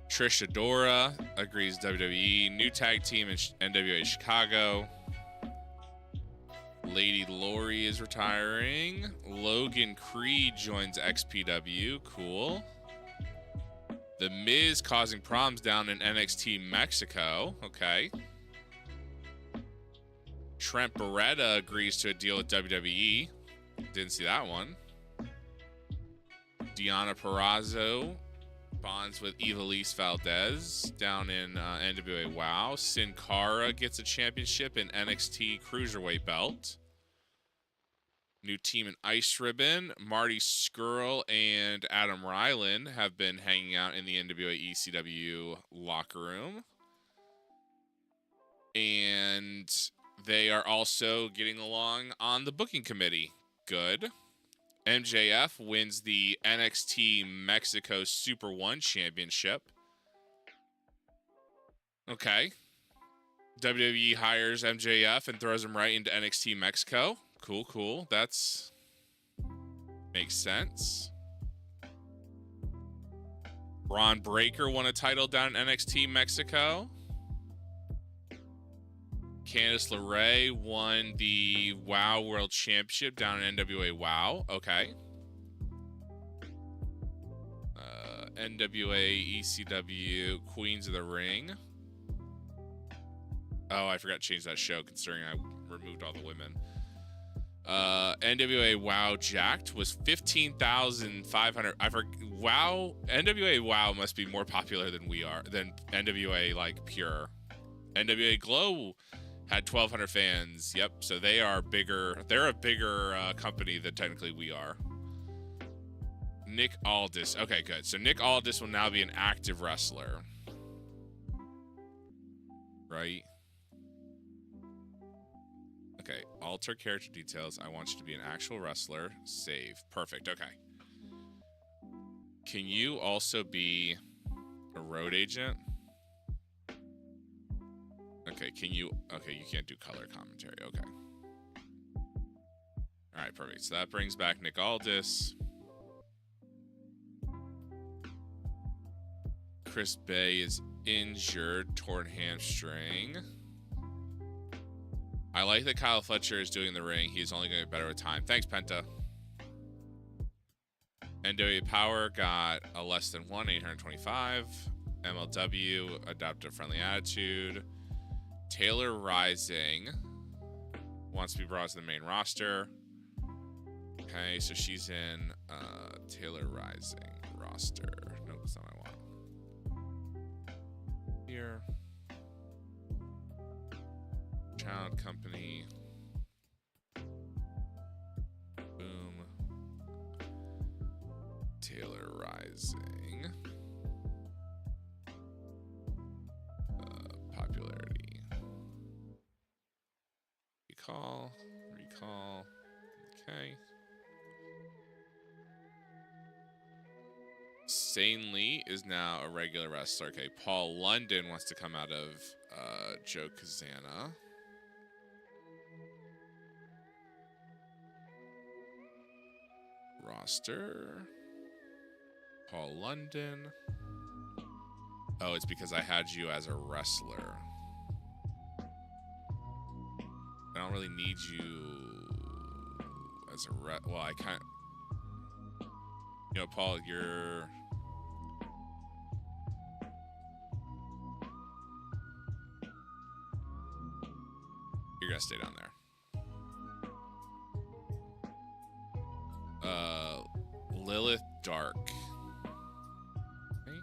Trish Adora agrees WWE. New tag team in NWA Chicago. Lady Lori is retiring. Logan Creed joins XPW. Cool. The Miz causing problems down in NXT Mexico. Okay. Trent Beretta agrees to a deal with WWE. Didn't see that one. Deonna Purrazzo bonds with Ivelisse Valdez down in NWA WOW. Sin Cara gets a championship in NXT Cruiserweight belt. New team in Ice Ribbon. Marty Scurll and Adam Ryland have been hanging out in the NWA ECW locker room. And they are also getting along on the booking committee. Good. MJF wins the NXT Mexico Super 1 Championship. Okay. WWE hires MJF and throws him right into NXT Mexico. Cool, cool. That's... makes sense. Braun Breaker won a title down in NXT Mexico. Candice LeRae won the WOW World Championship down in NWA WOW. Okay. NWA ECW Queens of the Ring. Oh, I forgot to change that show considering I removed all the women. NWA WOW Jacked was 15,500. I forgot. WOW. NWA WOW must be more popular than we are, than NWA like pure. NWA Glow had 1,200 fans. Yep. So they are bigger. They're a bigger company than technically we are. Nick Aldis. Okay, good. So Nick Aldis will now be an active wrestler. Right? Okay. Alter character details. I want you to be an actual wrestler. Save. Perfect. Okay. Can you also be a road agent? Okay, can you... Okay, you can't do color commentary. Okay. All right, perfect. So that brings back Nick Aldis. Chris Bay is injured, torn hamstring. I like that Kyle Fletcher is doing the ring. He's only going to get better with time. Thanks, Penta. NWA Power got a less than 1, 825. MLW, Adaptive Friendly Attitude. Taylor Rising wants to be brought to the main roster. Okay, so she's in Taylor Rising roster. Nope, that's not what I want. Here. Child Company. Boom. Taylor Rising. Popularity. Recall. Okay. Sanely is now a regular wrestler. Okay, Paul London wants to come out of Joe Kazana. Roster. Paul London. Oh, it's because I had you as a wrestler. I don't really need you as a well, I can't. You know, Paul, you're gonna stay down there. Lilith Dark. Okay.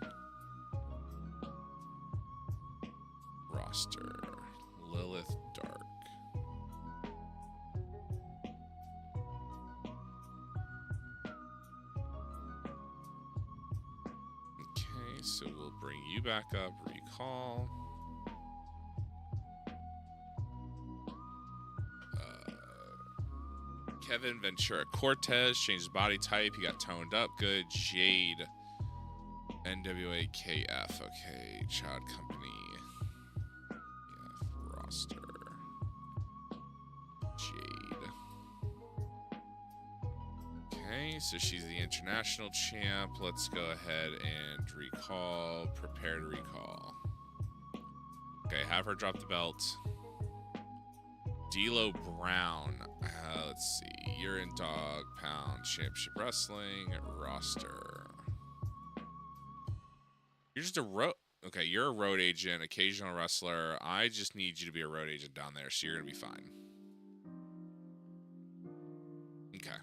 Roster. Lilith Dark. Okay, so we'll bring you back up. Recall. Kevin Ventura Cortez changed his body type. He got toned up. Good. Jade. NWA KF. Okay. Child Company. KF roster. Jade. Okay. So she's the international champ. Let's go ahead and recall. Prepare to recall. Okay. Have her drop the belt. D'Lo Brown. Let's see. You're in Dog Pound Championship Wrestling roster. You're just a road. Okay, you're a road agent, occasional wrestler. I just need you to be a road agent down there, so you're gonna be fine. Okay.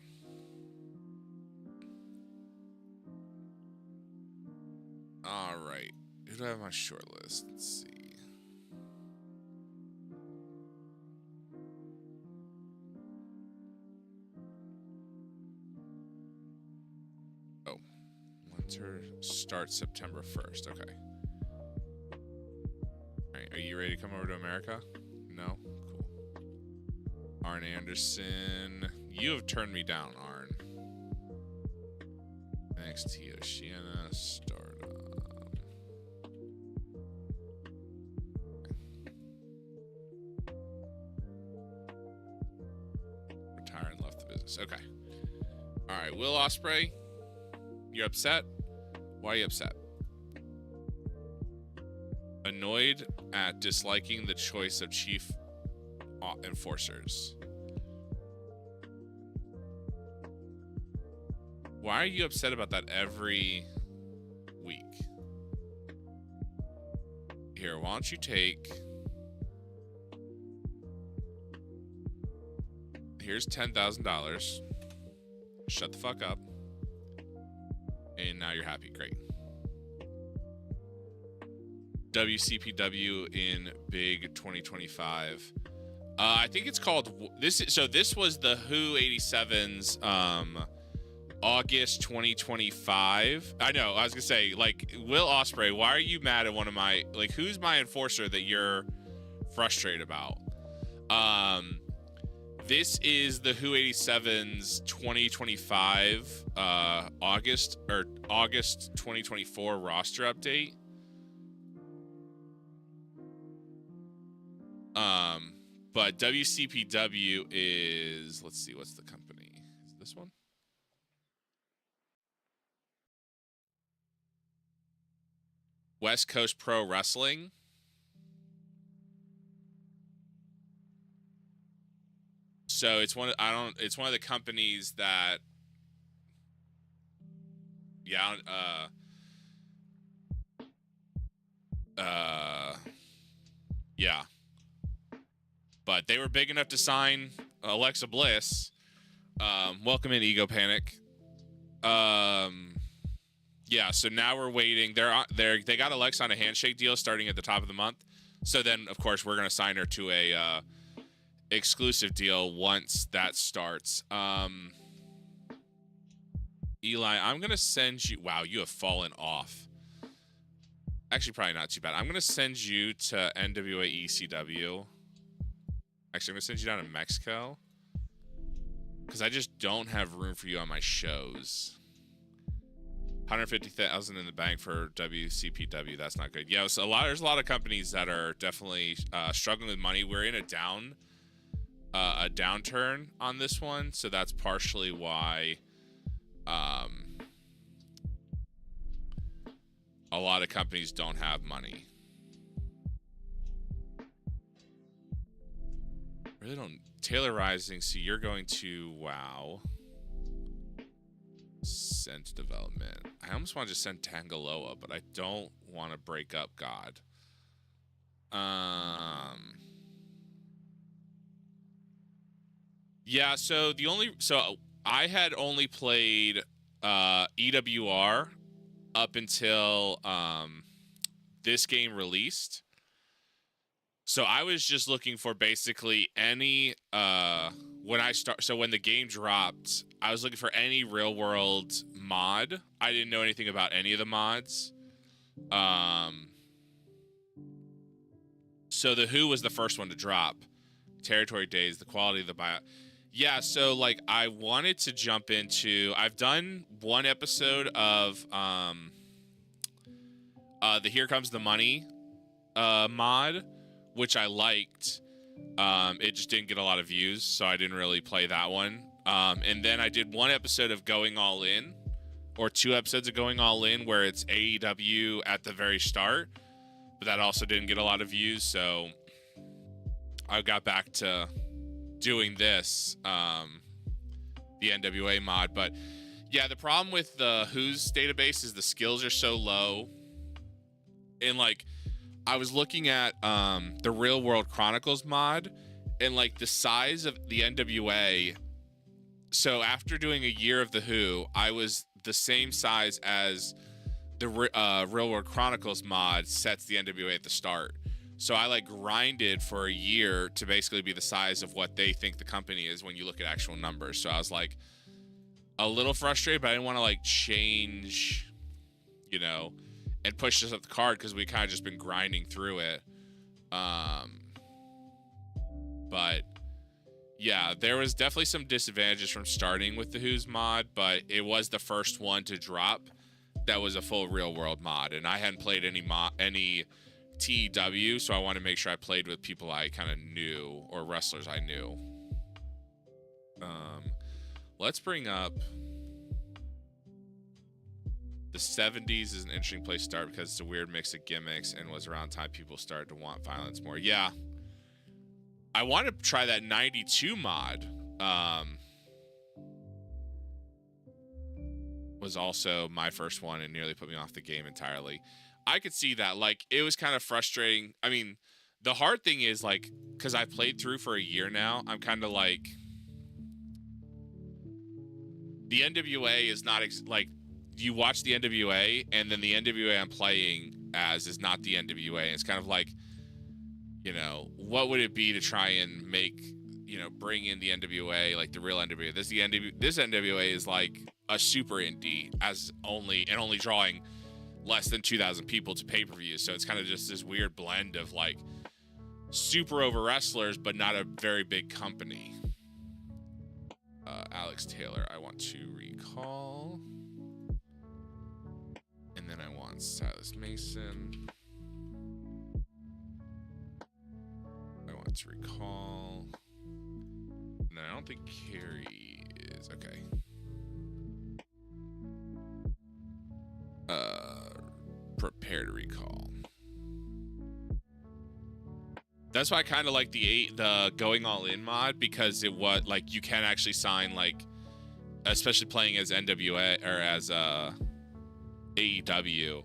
All right. Who do I have on my short list? Let's see. Starts September 1st. Okay. Alright, are you ready to come over to America? No? Cool. Arn Anderson. You have turned me down, Arn. NXT Oceania. Stardom. Retired and left the business. Okay. Alright, Will Ospreay. You upset? Why are you upset? Annoyed at disliking the choice of chief enforcers. Why are you upset about that every week? Here, why don't you take... Here's $10,000. Shut the fuck up. And now you're happy. Great. WCPW in Big 2025. I think it's called this. So this was the Who 87's August 2025. I know. I was gonna say, like, Will Ospreay. Why are you mad at one of my, like, who's my enforcer that you're frustrated about? This is the Who 87's 2025 August 2024 roster update. But WCPW is, let's see, what's the company? this one? West Coast Pro Wrestling. So it's one of, it's one of the companies that, yeah, yeah. But they were big enough to sign Alexa Bliss. Welcome in, Ego Panic. Yeah, so now we're waiting. They got Alexa on a handshake deal starting at the top of the month. So then, of course, we're gonna sign her to a exclusive deal once that starts. Eli, I'm gonna send you. Wow, you have fallen off. Actually, probably not too bad. I'm gonna send you to NWA ECW. Actually, I'm gonna send you down to Mexico because I just don't have room for you on my shows. 150,000 in the bank for WCPW. That's not good. Yeah, so there's a lot of companies that are definitely struggling with money. We're in a downturn on this one, so that's partially why a lot of companies don't have money. Really don't. Taylor Rising. So you're going to WoW. Send development. I almost want to just send Tangaloa, but I don't want to break up God. Yeah, so I had only played EWR up until this game released. So I was just looking for basically any when the game dropped, I was looking for any real world mod. I didn't know anything about any of the mods. So the Who was the first one to drop. Territory Days, the quality of the bio. Yeah, so like I wanted to jump into. I've done one episode of the Here Comes the Money mod, which I liked. It just didn't get a lot of views, so I didn't really play that one. And then I did one episode of Going All In, or 2 episodes of Going All In, where it's AEW at the very start, but that also didn't get a lot of views, so I got back to doing this, the NWA mod. But yeah, the problem with the Who's database is the skills are so low, and like I was looking at the Real World Chronicles mod, and like the size of the NWA. So after doing a year of the Who, I was the same size as the Real World Chronicles mod sets the NWA at the start. So I like grinded for a year to basically be the size of what they think the company is when you look at actual numbers. So I was like a little frustrated, but I didn't want to like change, and push this up the card because we kind of just been grinding through it. But yeah, there was definitely some disadvantages from starting with the Who's mod, but it was the first one to drop that was a full real world mod, and I hadn't played any TEW, so I wanted to make sure I played with people I kind of knew, or wrestlers I knew. Let's bring up the 70s is an interesting place to start because it's a weird mix of gimmicks and was around time people started to want violence more. Yeah. I want to try that 92 mod. Was also my first one and nearly put me off the game entirely. I could see that. Like, it was kind of frustrating. I mean, the hard thing is, like, because I've played through for a year now, I'm kind of like, the NWA is not, like, you watch the NWA, and then the NWA I'm playing as is not the NWA. And it's kind of like, what would it be to try and make, bring in the NWA, like the real NWA? This NWA is like a super indie, only drawing less than 2,000 people to pay-per-view. So it's kind of just this weird blend of like super over wrestlers, but not a very big company. Alex Taylor, I want to recall. And then I want Silas Mason. I want to recall. And then I don't think Carrie is is. Okay. Prepare to recall. That's why I kind of like the going all in mod, because it was like you can actually sign, like, especially playing as NWA or as AEW.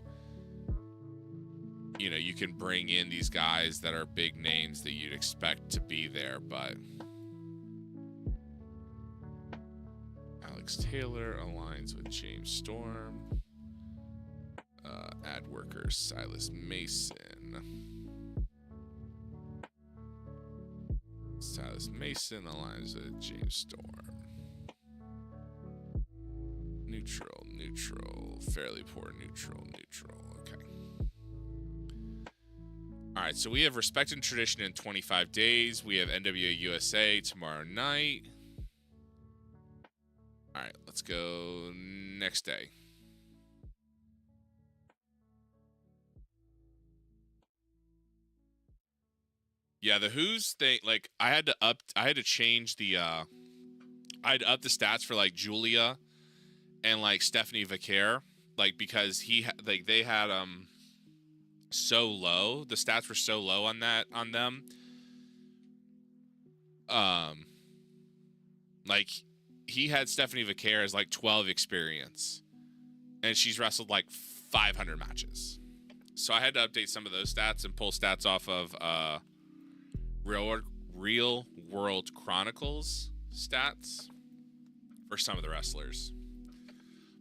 You know, you can bring in these guys that are big names that you'd expect to be there, but Alex Taylor aligns with James Storm. Ad worker Silas Mason. Silas Mason aligns with James Storm. Neutral, fairly poor, neutral. Okay. All right, so we have Respect and Tradition in 25 days. We have NWA USA tomorrow night. All right, let's go next day. Yeah, the Who's thing, like, I had to change the I had to up the stats for, like, Julia and, like, Stephanie Vicaire, like, because they had so low. The stats were so low on them. Like, he had Stephanie Vicaire as, like, 12 experience, and she's wrestled like 500 matches. So I had to update some of those stats and pull stats off of Real World Chronicles stats for some of the wrestlers.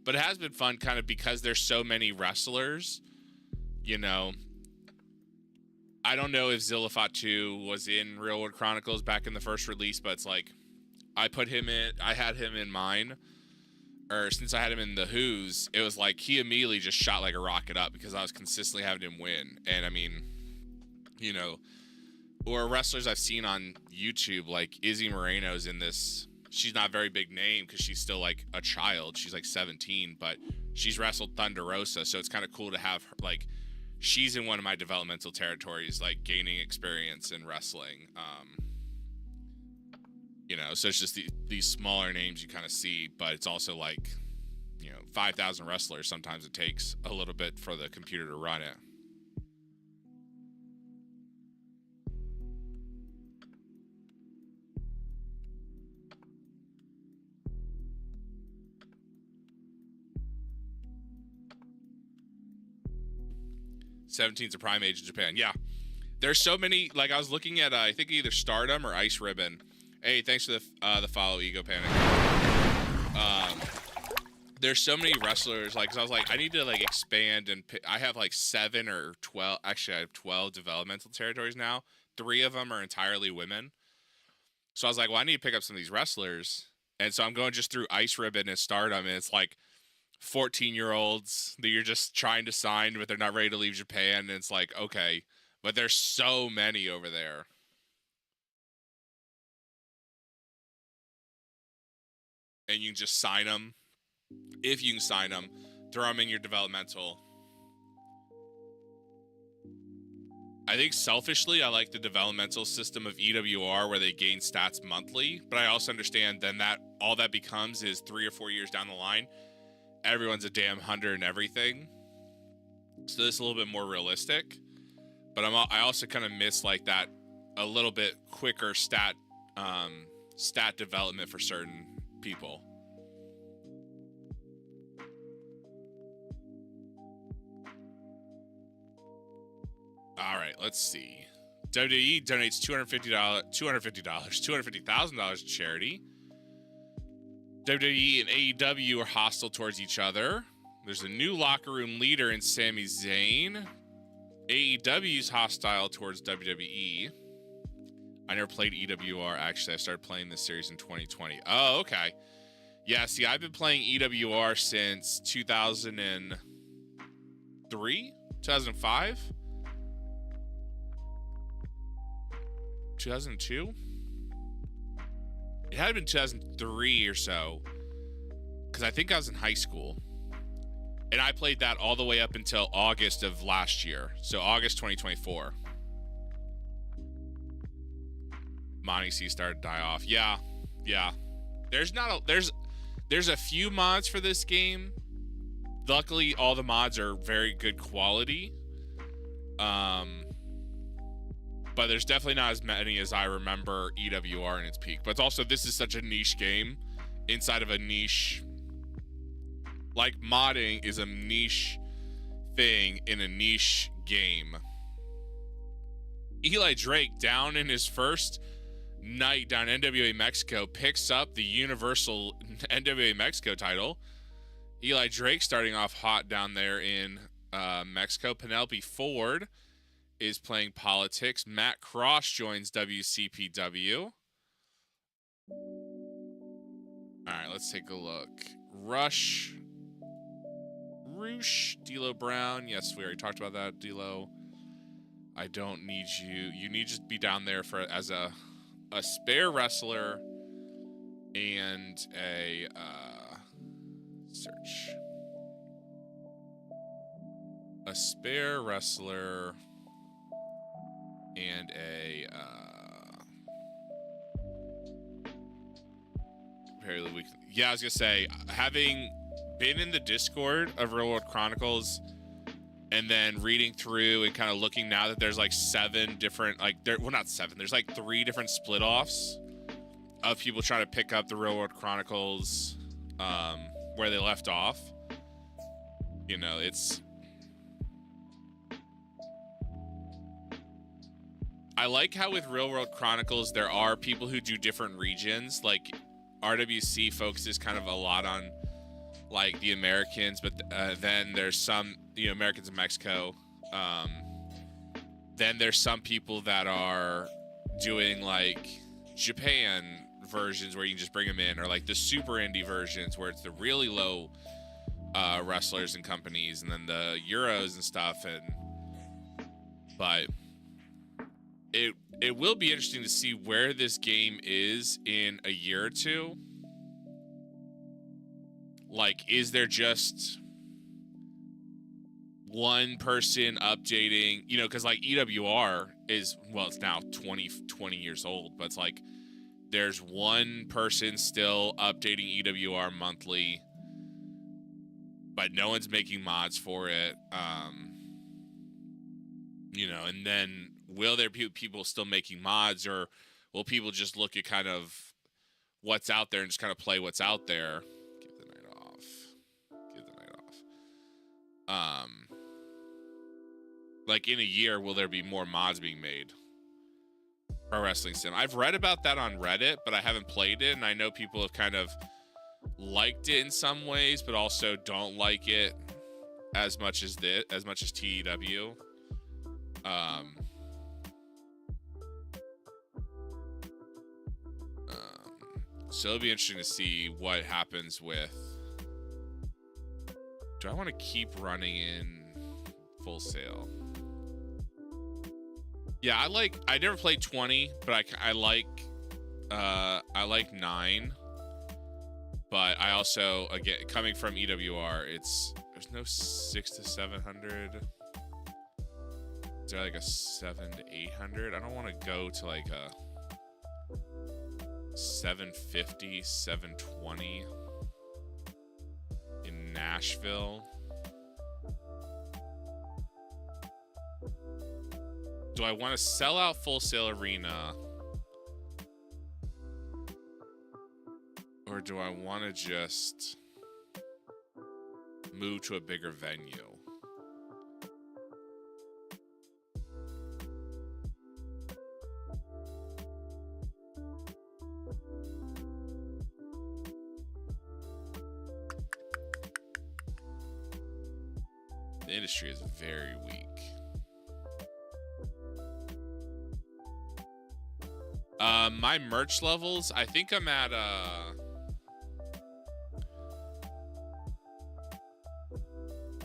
But it has been fun, kind of, because there's so many wrestlers, you know. I don't know if Zilla Fatu was in Real World Chronicles back in the first release, but it's like, I had him in mine, or since I had him in the Who's, it was like he immediately just shot like a rocket up because I was consistently having him win. And I mean, you know, or wrestlers I've seen on YouTube, like Izzy Moreno's in this. She's not a very big name because she's still like a child. She's like 17, but she's wrestled Thunder Rosa. So it's kind of cool to have her, like, she's in one of my developmental territories, like gaining experience in wrestling. You know, so it's just these smaller names you kind of see, but it's also like, you know, 5,000 wrestlers. Sometimes it takes a little bit for the computer to run it. '17's a prime age in Japan. Yeah. There's so many, like, I was looking at, I think either Stardom or Ice Ribbon. Hey, thanks for the follow, Ego Panic. There's so many wrestlers, like, 'cause I was like, I need to, like, expand, and I have, like, 7 or 12, actually, I have 12 developmental territories now. 3 of them are entirely women. So I was like, well, I need to pick up some of these wrestlers. And so I'm going just through Ice Ribbon and Stardom, and it's like 14-year-olds that you're just trying to sign, but they're not ready to leave Japan. And it's like, okay, but there's so many over there. And you can just sign them. If you can sign them, throw them in your developmental. I think selfishly, I like the developmental system of EWR where they gain stats monthly, but I also understand then that all that becomes is 3 or 4 years down the line, everyone's a damn hunter and everything. So this is a little bit more realistic, but I also kind of miss like that a little bit quicker stat development for certain people. All right, let's see. WWE donates $250,000 to charity. WWE and AEW are hostile towards each other. There's a new locker room leader in Sami Zayn. AEW's hostile towards WWE. I never played EWR, actually. I started playing this series in 2020. Oh, okay. Yeah, see, I've been playing EWR since 2003? 2005? 2002? It had been 2003 or so, because I think I was in high school. And I played that all the way up until August of last year. So August 2024. Monty C started to die off. Yeah. There's There's a few mods for this game. Luckily, all the mods are very good quality. But there's definitely not as many as I remember EWR in its peak. But also, this is such a niche game inside of a niche. Like, modding is a niche thing in a niche game. Eli Drake, down in his first night down NWA Mexico, picks up the Universal NWA Mexico title. Eli Drake starting off hot down there in Mexico. Penelope Ford is playing politics. Matt Cross joins WCPW. All right, let's take a look. Roosh, D'Lo Brown. Yes, we already talked about that, D'Lo. I don't need you. You need to just be down there for as a spare wrestler and a search. A spare wrestler and a fairly weak. Yeah, I was gonna say, having been in the Discord of Real World Chronicles and then reading through and kind of looking now that there's like 7 different, like, well, not 7, there's like 3 different split offs of people trying to pick up the Real World Chronicles where they left off. You know, it's, I like how with Real World Chronicles there are people who do different regions. Like, RWC focuses kind of a lot on like the Americans, but then there's some, you know, Americans in Mexico. Then there's some people that are doing like Japan versions where you can just bring them in, or like the super indie versions where it's the really low wrestlers and companies, and then the Euros and stuff. And but it will be interesting to see where this game is in a year or two. Like, is there just one person updating, you know, because like EWR is, well, it's now 20 years old, but it's like there's one person still updating EWR monthly, but no one's making mods for it. You know, and then will there be people still making mods, or will people just look at kind of what's out there and just kind of play what's out there? Give the night off. Give the night off. Like, in a year, will there be more mods being made? Pro Wrestling Sim. I've read about that on Reddit, but I haven't played it, and I know people have kind of liked it in some ways, but also don't like it as much as TEW. So it'll be interesting to see what happens with. Do I want to keep running in Full Sail? Yeah, I never played 20, but I like 9. But I also, again, coming from EWR, there's no 600 to 700. Is there like a 700 to 800? I don't want to go to like a 750, 720 in Nashville. Do I want to sell out Full Sail Arena? Or do I want to just move to a bigger venue? The industry is very weak. My merch levels, I think I'm at I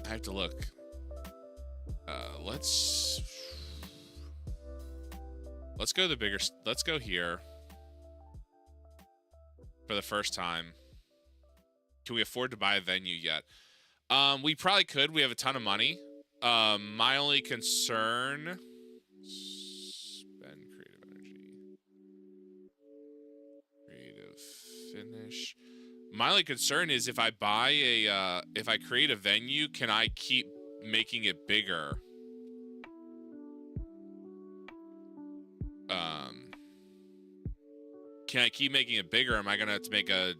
have to look. Let's go the bigger. Let's go here for the first time. Can we afford to buy a venue yet? We probably could. We have a ton of money. My only concern. Spend creative energy. Creative finish. My only concern is if I buy if I create a venue, can I keep making it bigger? Can I keep making it bigger? Am I gonna have to make a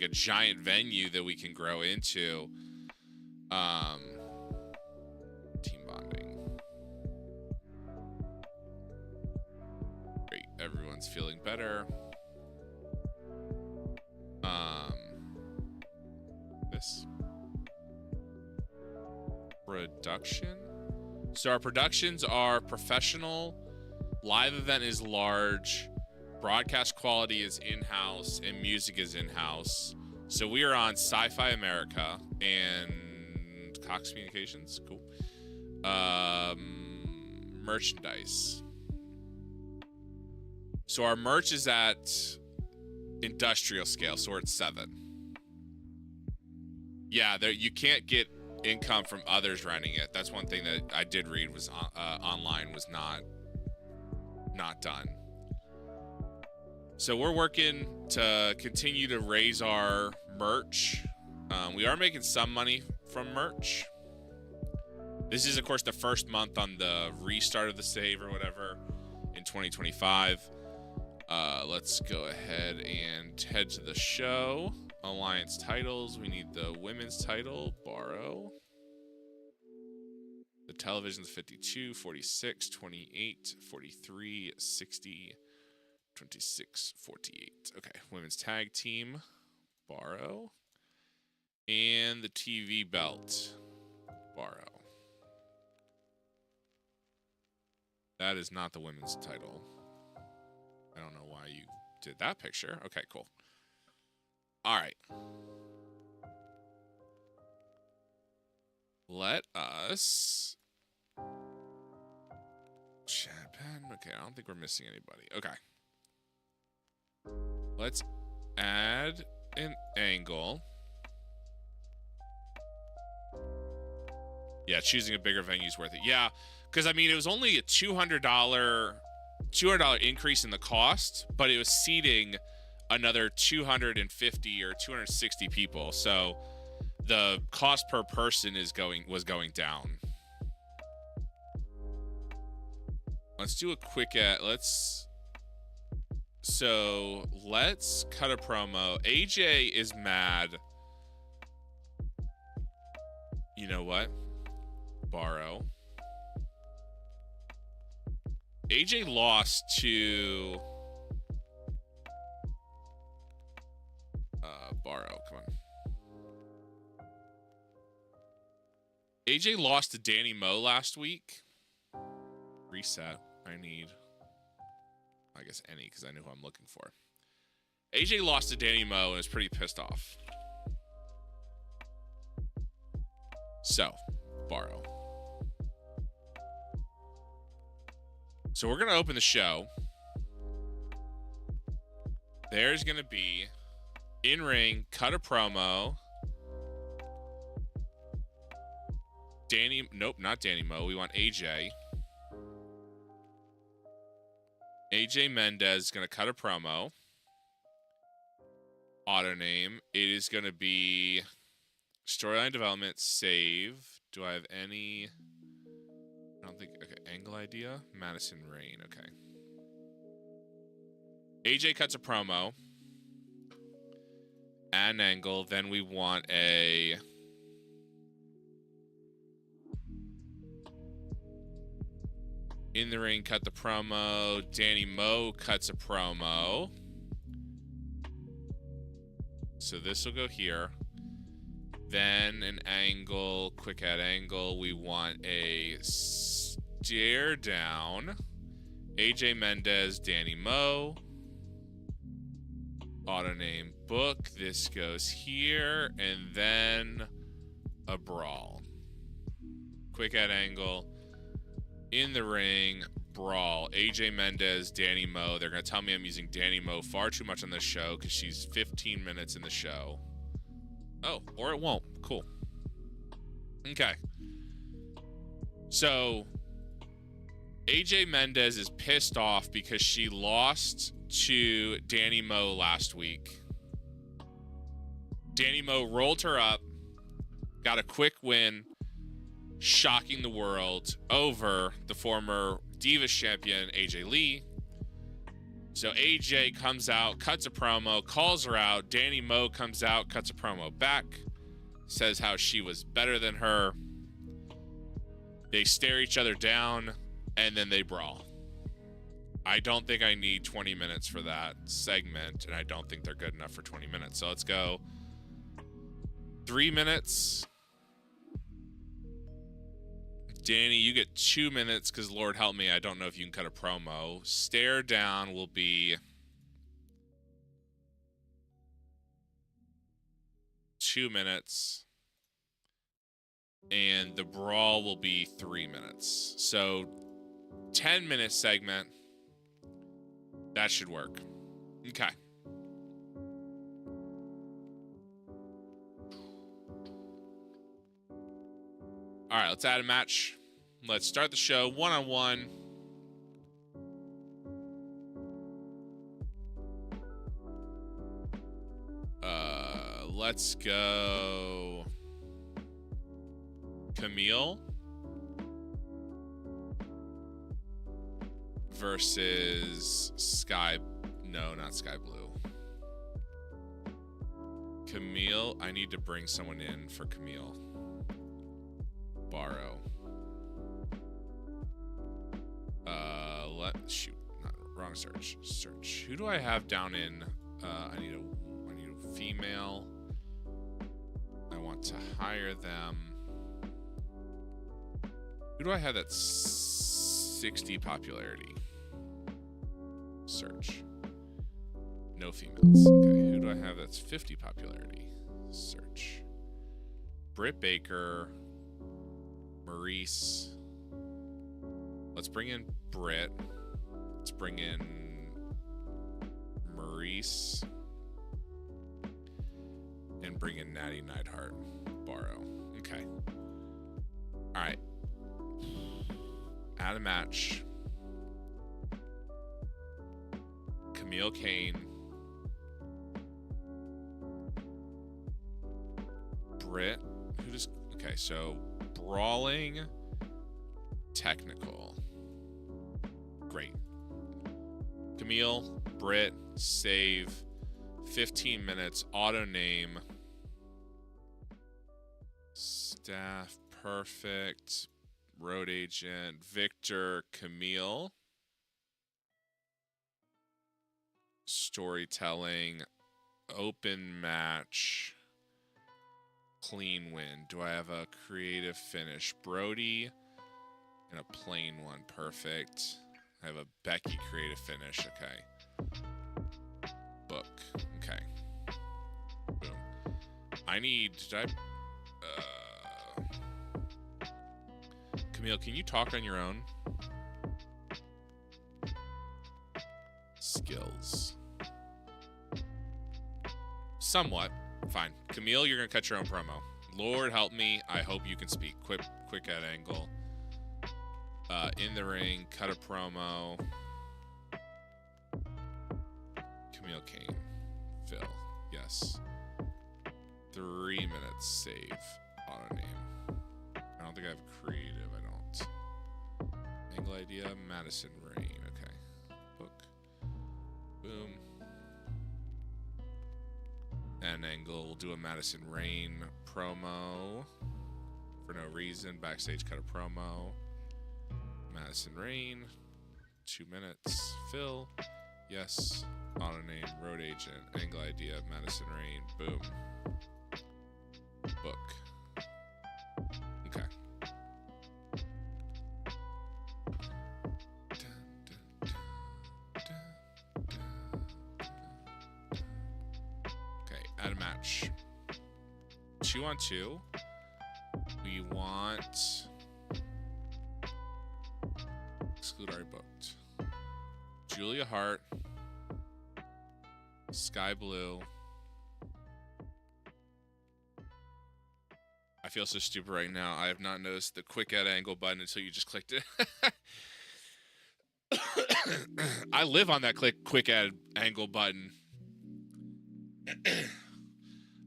giant venue that we can grow into? Team bonding. Great, everyone's feeling better. This production. So our productions are professional. Live event is large. Broadcast quality is in-house, and music is in-house. So we are on Sci-Fi America and Cox Communications. Cool. Merchandise. So our merch is at industrial scale, so we're at 7. Yeah, there you can't get income from others renting it. That's one thing that I did read was online was not done. So we're working to continue to raise our merch. We are making some money from merch. This is, of course, the first month on the restart of the save or whatever in 2025. Let's go ahead and head to the show. Alliance titles. We need the women's title. Borrow. The television's 52, 46, 28, 43, 60, 26, 48. Okay, women's tag team. Borrow. And the TV belt. Borrow. That is not the women's title. I don't know why you did that picture. Okay, cool. All right. Let us... Chat pen. Okay, I don't think we're missing anybody. Okay. Let's add an angle. Yeah, choosing a bigger venue is worth it. Yeah, because, I mean, it was only a $200 increase in the cost, but it was seating another 250 or 260 people. So the cost per person was going down. Let's do a quick let's cut a promo. AJ is mad. You know what? Borrow. AJ lost to Borrow. Come on. AJ lost to Danny Moe last week. Reset. I need, I guess, any, because I know who I'm looking for. AJ lost to Danny Moe and was pretty pissed off. So, Borrow. So we're going to open the show. There's going to be in-ring, cut a promo. Nope, not Danny Moe. We want AJ. AJ Mendez is going to cut a promo. Auto name. It is going to be storyline development, save. Do I have any... I don't think... Okay, angle idea. Madison Rain. Okay. AJ cuts a promo. Add an angle. Then we want a... In the ring, cut the promo. Danny Moe cuts a promo. So this will go here. Then an angle, quick add angle. We want a stare down. AJ Mendez, Danny Moe. Auto name book. This goes here. And then a brawl. Quick add angle. In the ring, brawl. AJ Mendez, Danny Moe. They're going to tell me I'm using Danny Moe far too much on this show because she's 15 minutes in the show. Oh, or it won't. Cool. Okay. So, AJ Mendez is pissed off because she lost to Danny Moe last week. Danny Moe rolled her up, got a quick win, shocking the world over the former Divas champion, AJ Lee. So AJ comes out, cuts a promo, calls her out. Danny Moe comes out, cuts a promo back, says how she was better than her. They stare each other down, and then they brawl. I don't think I need 20 minutes for that segment, and I don't think they're good enough for 20 minutes. So let's go 3 minutes. Danny, you get 2 minutes because Lord help me, I don't know if you can cut a promo. Stare down will be 2 minutes. And the brawl will be 3 minutes. So 10-minute segment. That should work. Okay. All right, let's add a match. Let's start the show one-on-one. Let's go Camille versus Sky. No, not Sky Blue. Camille. I need to bring someone in for Camille. Borrow. Shoot, not wrong search. Search. Who do I have down in? I need a female. I want to hire them. Who do I have that's 60 popularity? Search. No females. Okay. Who do I have that's 50 popularity? Search. Britt Baker. Maurice. Let's bring in Britt. Let's bring in Maurice. And bring in Natty Neidhart. Borrow. Okay. Alright. Add a match. Camille Kane. Britt. Who does... Okay, so... Brawling. Technical. Great. Camille, Britt, save. 15 minutes. Auto name. Staff, perfect. Road agent, Victor, Camille. Storytelling. Open match. Clean win. Do I have a creative finish? Brody and a plain one. Perfect. I have a Becky creative finish. Okay. Book. Okay. Boom. I need... Did I... Camille, can you talk on your own? Skills. Somewhat. Fine. Camille, you're going to cut your own promo. Lord help me. I hope you can speak. Quick at angle. In the ring. Cut a promo. Camille Kane. Phil. Yes. 3 minutes. Save. Auto name. I don't think I have creative. I don't. Angle idea. Madison Rain. Okay. Book. Boom. And angle. We'll do a Madison Rain promo. For no reason. Backstage cut a promo. Madison Rain. 2 minutes. Phil. Yes. Auto name. Road agent. Angle idea. Madison Rain. Boom. Book. Okay. Okay, add a match. 2-on-2. We want... Exclude already booked. Julia Hart. Sky Blue. I feel so stupid right now. I have not noticed the quick add angle button until you just clicked it. I live on that quick add angle button.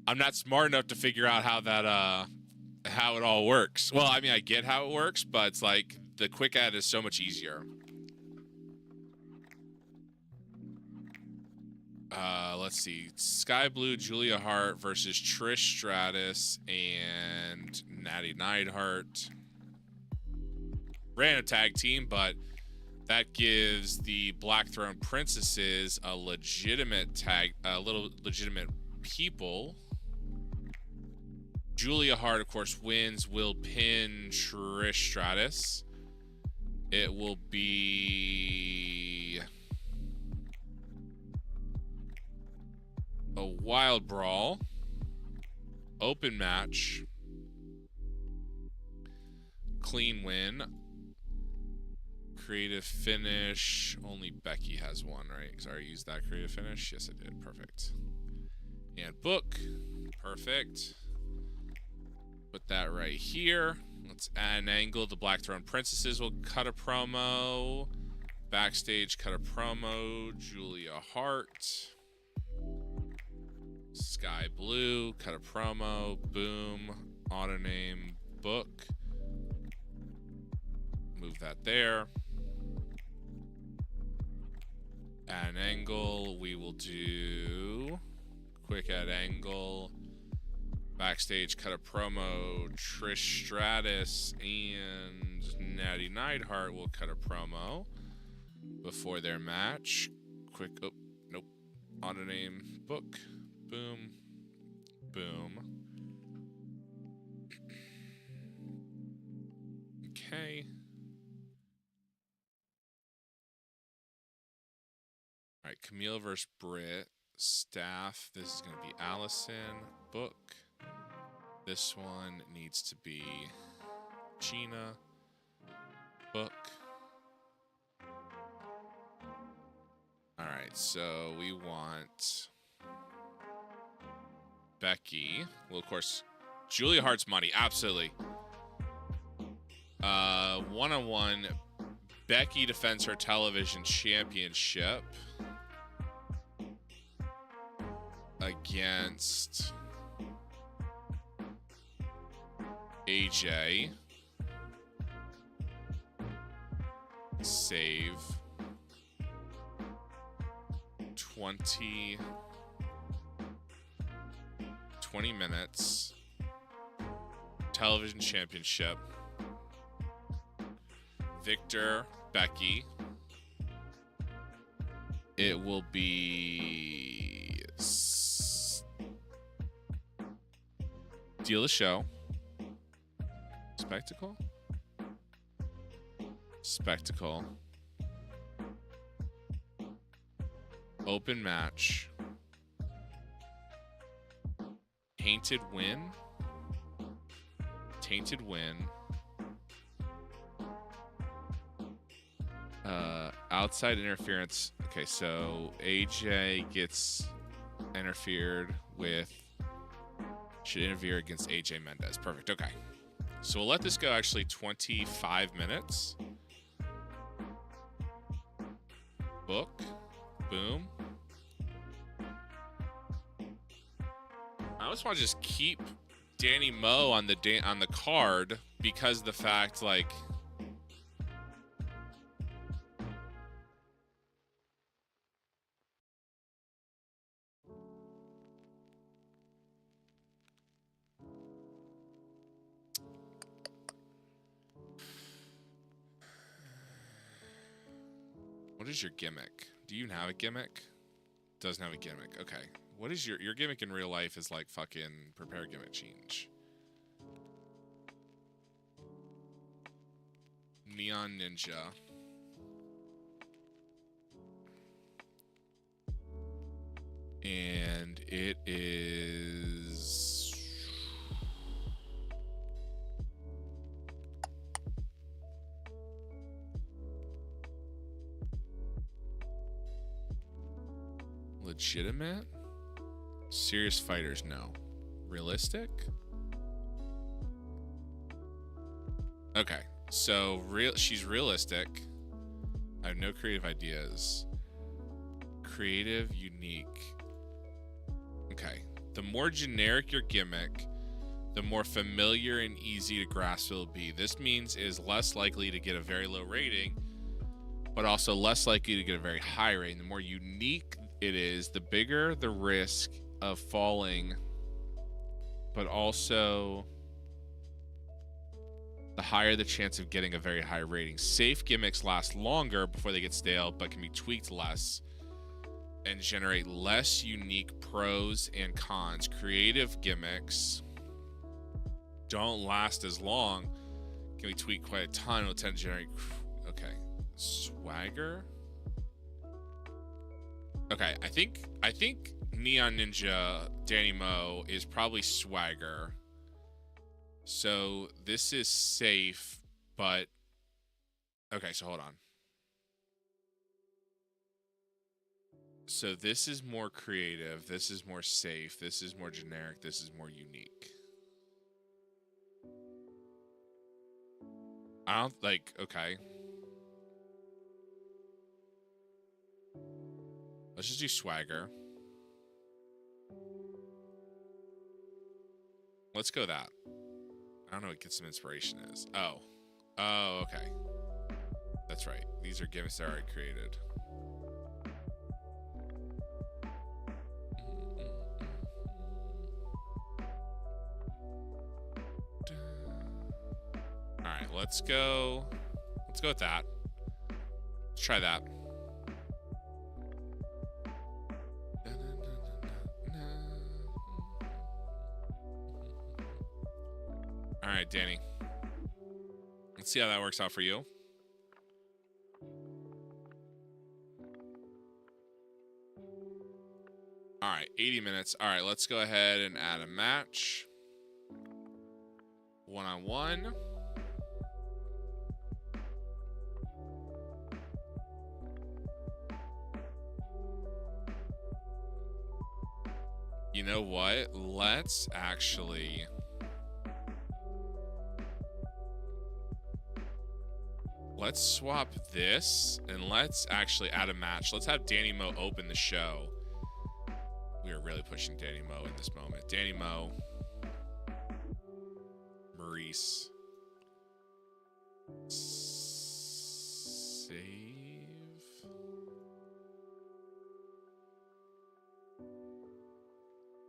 I'm not smart enough to figure out how that how it all works. Well, I mean, I get how it works, but it's like the quick add is so much easier. Let's see. Sky Blue, Julia Hart versus Trish Stratus and Natty Neidhart. Random tag team, but that gives the Black Throne Princesses a legitimate legitimate people. Julia Hart, of course, wins, will pin Trish Stratus. It will be a wild brawl, open match, clean win, creative finish. Only Becky has one, right? Because I already used that creative finish. Yes, I did. Perfect. And book. Perfect. Put that right here. Let's add an angle. The Black Throne Princesses will cut a promo. Backstage, cut a promo. Julia Hart. Sky Blue, cut a promo. Boom. Auto name, book. Move that there. Add an angle. We will do quick add angle. Backstage, cut a promo. Trish Stratus and Natty Neidhart will cut a promo before their match. Quick, oh, nope. Auto name, book. Boom. Boom. Okay. All right, Camille versus Britt. Staff. This is going to be Allison. Book. This one needs to be Gina. Book. All right, so we want Becky. Well, of course, Julia Hart's money. Absolutely. One-on-one. Becky defends her television championship against AJ. Save 20 minutes. Television championship. Victor, Becky. It will be Steal the Show. Spectacle. Spectacle. Open match. Tainted win. Tainted win. Outside interference. Okay, so AJ gets interfered with. Should interfere against AJ Mendez. Perfect. Okay. So we'll let this go actually 25 minutes. Book. Boom. I always want to just keep Danny Moe on the card because the fact, like, what is your gimmick? Do you even have a gimmick? Doesn't have a gimmick. Okay. What is your gimmick in real life is like fucking prepare gimmick change. Neon Ninja. And it is legitimate? Serious fighters, no. Realistic? Okay, so she's realistic. I have no creative ideas. Creative, unique. Okay, The more generic your gimmick, the more familiar and easy to grasp it will be. This means it is less likely to get a very low rating, but also less likely to get a very high rating. The more unique it is, the bigger the risk of falling, but also the higher the chance of getting a very high rating. Safe gimmicks last longer before they get stale, but can be tweaked less and generate less unique pros and cons. Creative gimmicks don't last as long, can be tweaked quite a ton, will tend to generate, okay, swagger. Okay, I think Neon Ninja Danny Mo is probably swagger. So this is safe, but okay, so hold on. So this is more creative, this is more safe, this is more generic, this is more unique. I don't like, okay. Let's just do swagger. Let's go that. I don't know what Get Some Inspiration is. Oh. Oh, okay. That's right. These are gimmicks that are already created. Alright, let's go with that. Let's try that. Alright, Danny. Let's see how that works out for you. Alright, 80 minutes. Alright, let's go ahead and add a match. 1-on-1. You know what? Let's actually... Let's swap this, and let's actually add a match. Let's have Danny Mo open the show. We are really pushing Danny Mo in this moment. Danny Mo. Maurice. Save.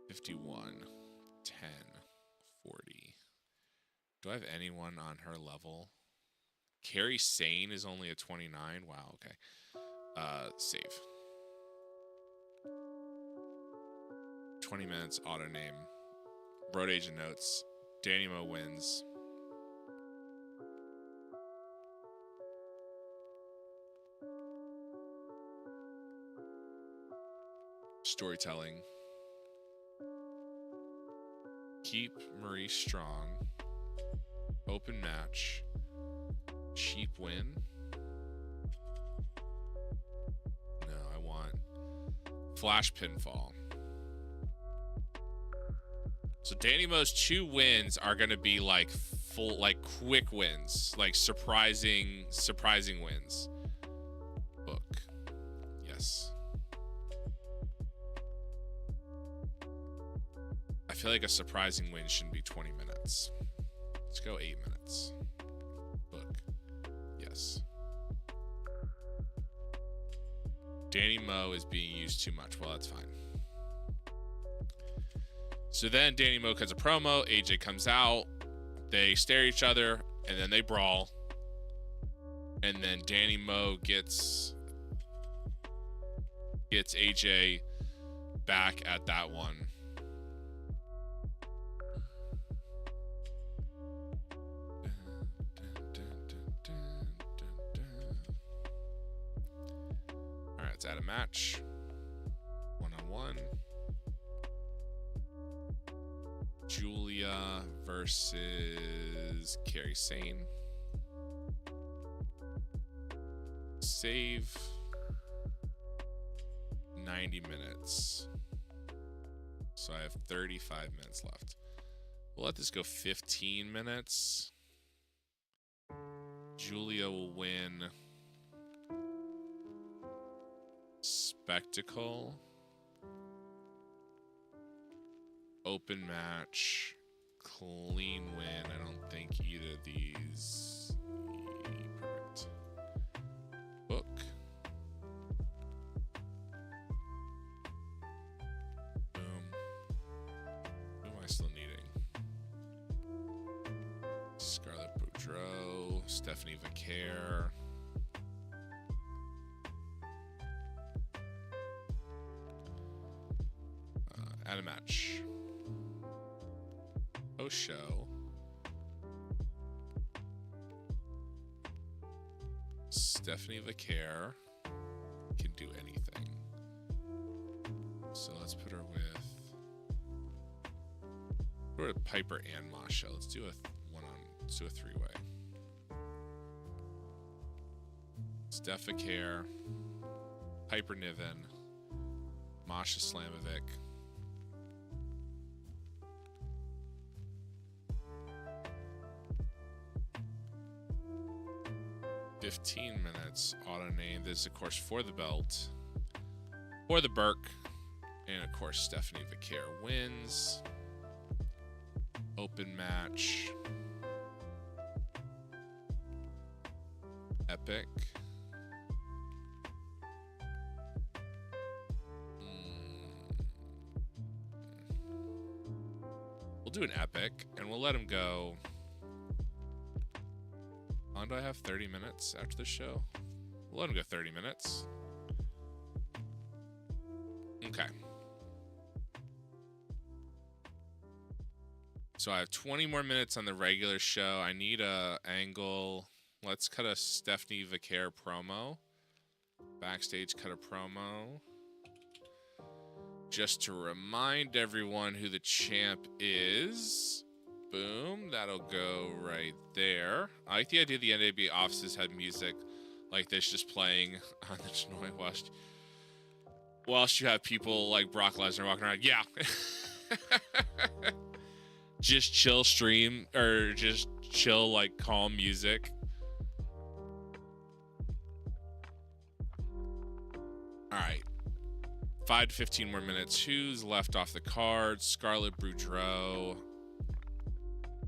51. 10. 40. Do I have anyone on her level? Carrie Sane is only a 29. Wow, okay. Save. 20 minutes, auto name. Road agent notes. Danny Mo wins. Storytelling. Keep Maurice strong. Open match. Cheap win. No, I want flash pinfall. So Danny Mo's 2 wins are gonna be like full, like quick wins, like surprising wins. Book. Yes. I feel like a surprising win shouldn't be 20 minutes. Let's go 8 minutes. Book. Yes. Danny Mo is being used too much. Well, that's fine. So then Danny Mo cuts a promo. AJ comes out. They stare at each other, and then they brawl. And then Danny Mo gets AJ back at that one. All right, let's add a match. 1-on-1. Julia versus Carrie Sane. Save. 90 minutes. So I have 35 minutes left. We'll let this go 15 minutes. Julia will win. Spectacle. open match, clean win. I don't think either of these. Perfect. Book. Boom. Who am I still needing? Scarlett Boudreaux, Stephanie Vaquer. Add a match. Show. Stephanie Vaquer can do anything. So let's put her with Piper and Masha. Let's do let's do a three-way. Steph Vaquer, Piper Niven, Masha Slamovic. 15 minutes auto name. This is, of course, for the belt, for the Burke, and of course, Stephanie Vaquer wins. Open match. Epic. We'll do an epic, and we'll let him go. How long do I have? 30 minutes after the show? We'll let him go 30 minutes. Okay. So I have 20 more minutes on the regular show. I need a angle. Let's cut a Stephanie Vaquer promo. Backstage, cut a promo. Just to remind everyone who the champ is. Boom, that'll go right there. I like the idea the NAB offices had music like this just playing on the Chinoy whilst you have people like Brock Lesnar walking around. Yeah. Just chill stream, or just chill, like calm music. All right. 5 to 15 more minutes. Who's left off the card? Scarlett Boudreaux.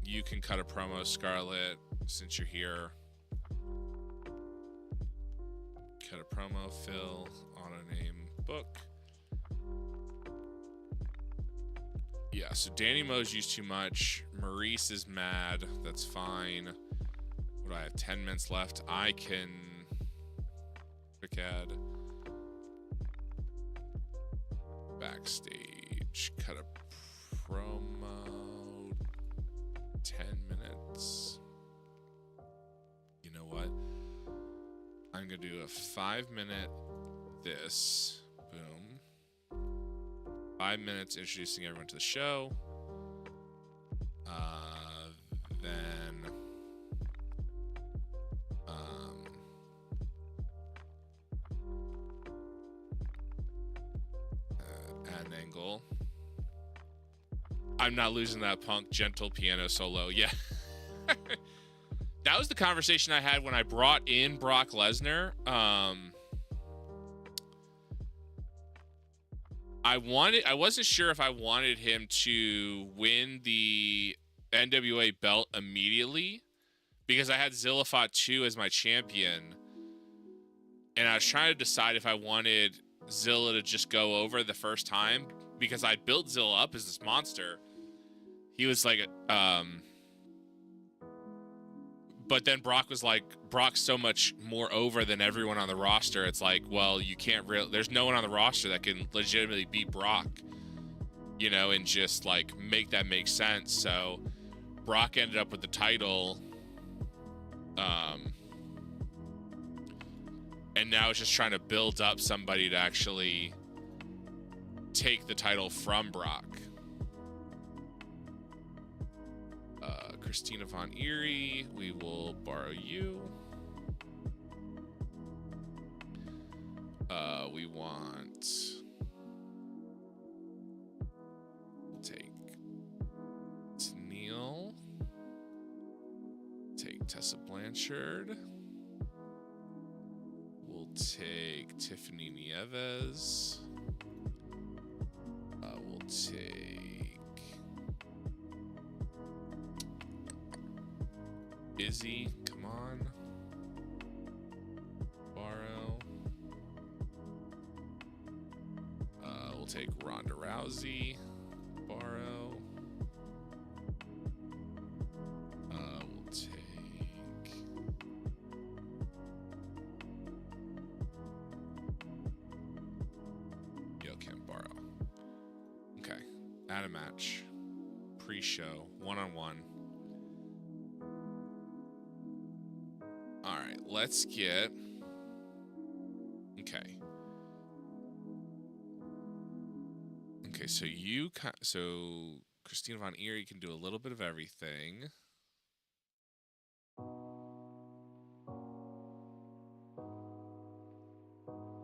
You can cut a promo, Scarlett, since you're here. Cut a promo, Phil, auto name, book. Yeah, so Danny Moe's used too much. Maurice is mad. That's fine. What do I have? 10 minutes left. I can quick add. Backstage. Cut a promo. 10 minutes. You know what? I'm going to do a 5-minute this. Boom. 5 minutes introducing everyone to the show. Then add an angle. I'm not losing that Punk gentle piano solo. Yeah. That was the conversation I had when I brought in Brock Lesnar. I wasn't sure if I wanted him to win the NWA belt immediately because I had Zillafat 2 as my champion. And I was trying to decide if I wanted Zilla to just go over the first time because I built Zilla up as this monster. He was like, but then Brock was like, Brock's so much more over than everyone on the roster. It's like, well, you can't there's no one on the roster that can legitimately beat Brock, you know, and just like make that make sense. So Brock ended up with the title. And now it's just trying to build up somebody to actually take the title from Brock. Christina Von Eerie, we will borrow you. We want... We'll take Tennille. Take Tessa Blanchard. We'll take Tiffany Nieves. We'll take... Izzy, come on. Borrow. We'll take Ronda Rousey. Borrow. We'll take... Yo, Kim, borrow. Okay, add a match. Pre-show, one-on-one. All right, let's get... Okay. Okay, so Christina Von Eerie can do a little bit of everything.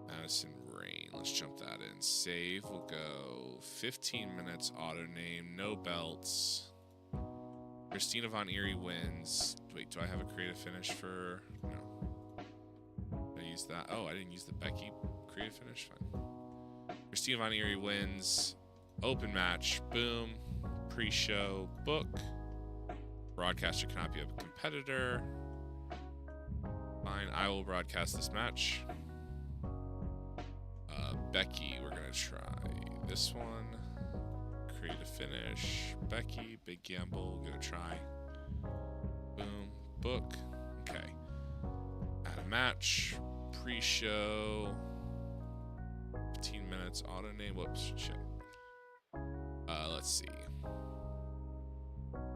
Madison Rain, let's jump that in. Save, we'll go 15 minutes, auto name, no belts. Christina Von Eerie wins. Wait, do I have a creative finish for... No. Did I use that? Oh, I didn't use the Becky creative finish? Fine. Christina Von Eerie wins. Open match. Boom. Pre-show. Book. Broadcaster cannot be a competitor. Fine. I will broadcast this match. Becky, we're going to try this one. Creative finish. Becky. Big gamble. Going to try. Boom. Book. Okay. Add a match. Pre-show. 15 minutes. Auto name. Whoops. Shit. Let's see.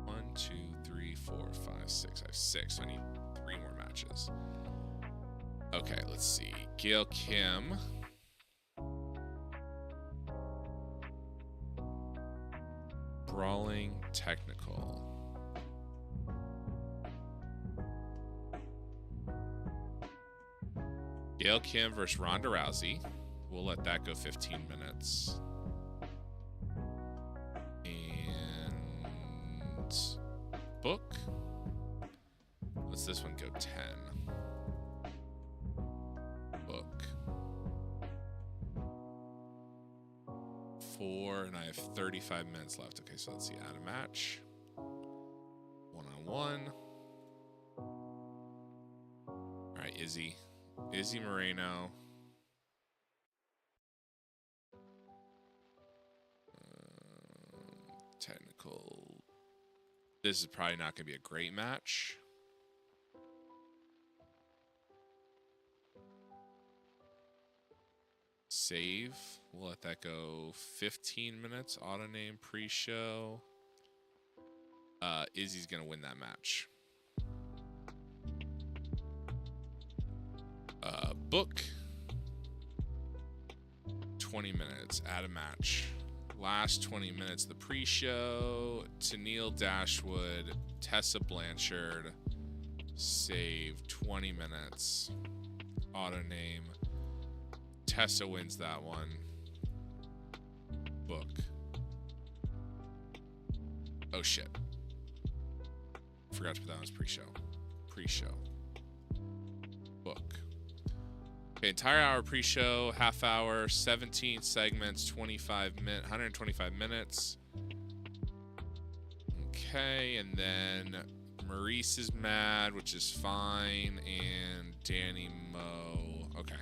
1, 2, 3, 4, 5, 6. I have 6. So I need 3 more matches. Okay, let's see. Gail Kim. Brawling technical. Gail Kim versus Ronda Rousey. We'll let that go 15 minutes. And book. Let's this one go 10. Book. 4, and I have 35 minutes left. Okay, so let's see. Add a match. One-on-one. All right, Izzy. Izzy Moreno. Technical. This is probably not going to be a great match. Save. We'll let that go 15 minutes. Auto name pre-show. Izzy's going to win that match. Book. 20 minutes. Add a match. Last 20 minutes, the pre-show. Tennille Dashwood, Tessa Blanchard. Save 20 minutes. Auto name. Tessa wins that one. Book. Oh shit. Forgot to put that on as pre-show. Pre-show. Book. Okay, entire hour pre-show, half hour, 17 segments, 125 minutes. Okay, and then Maurice is mad, which is fine, and Danny Moe. Okay.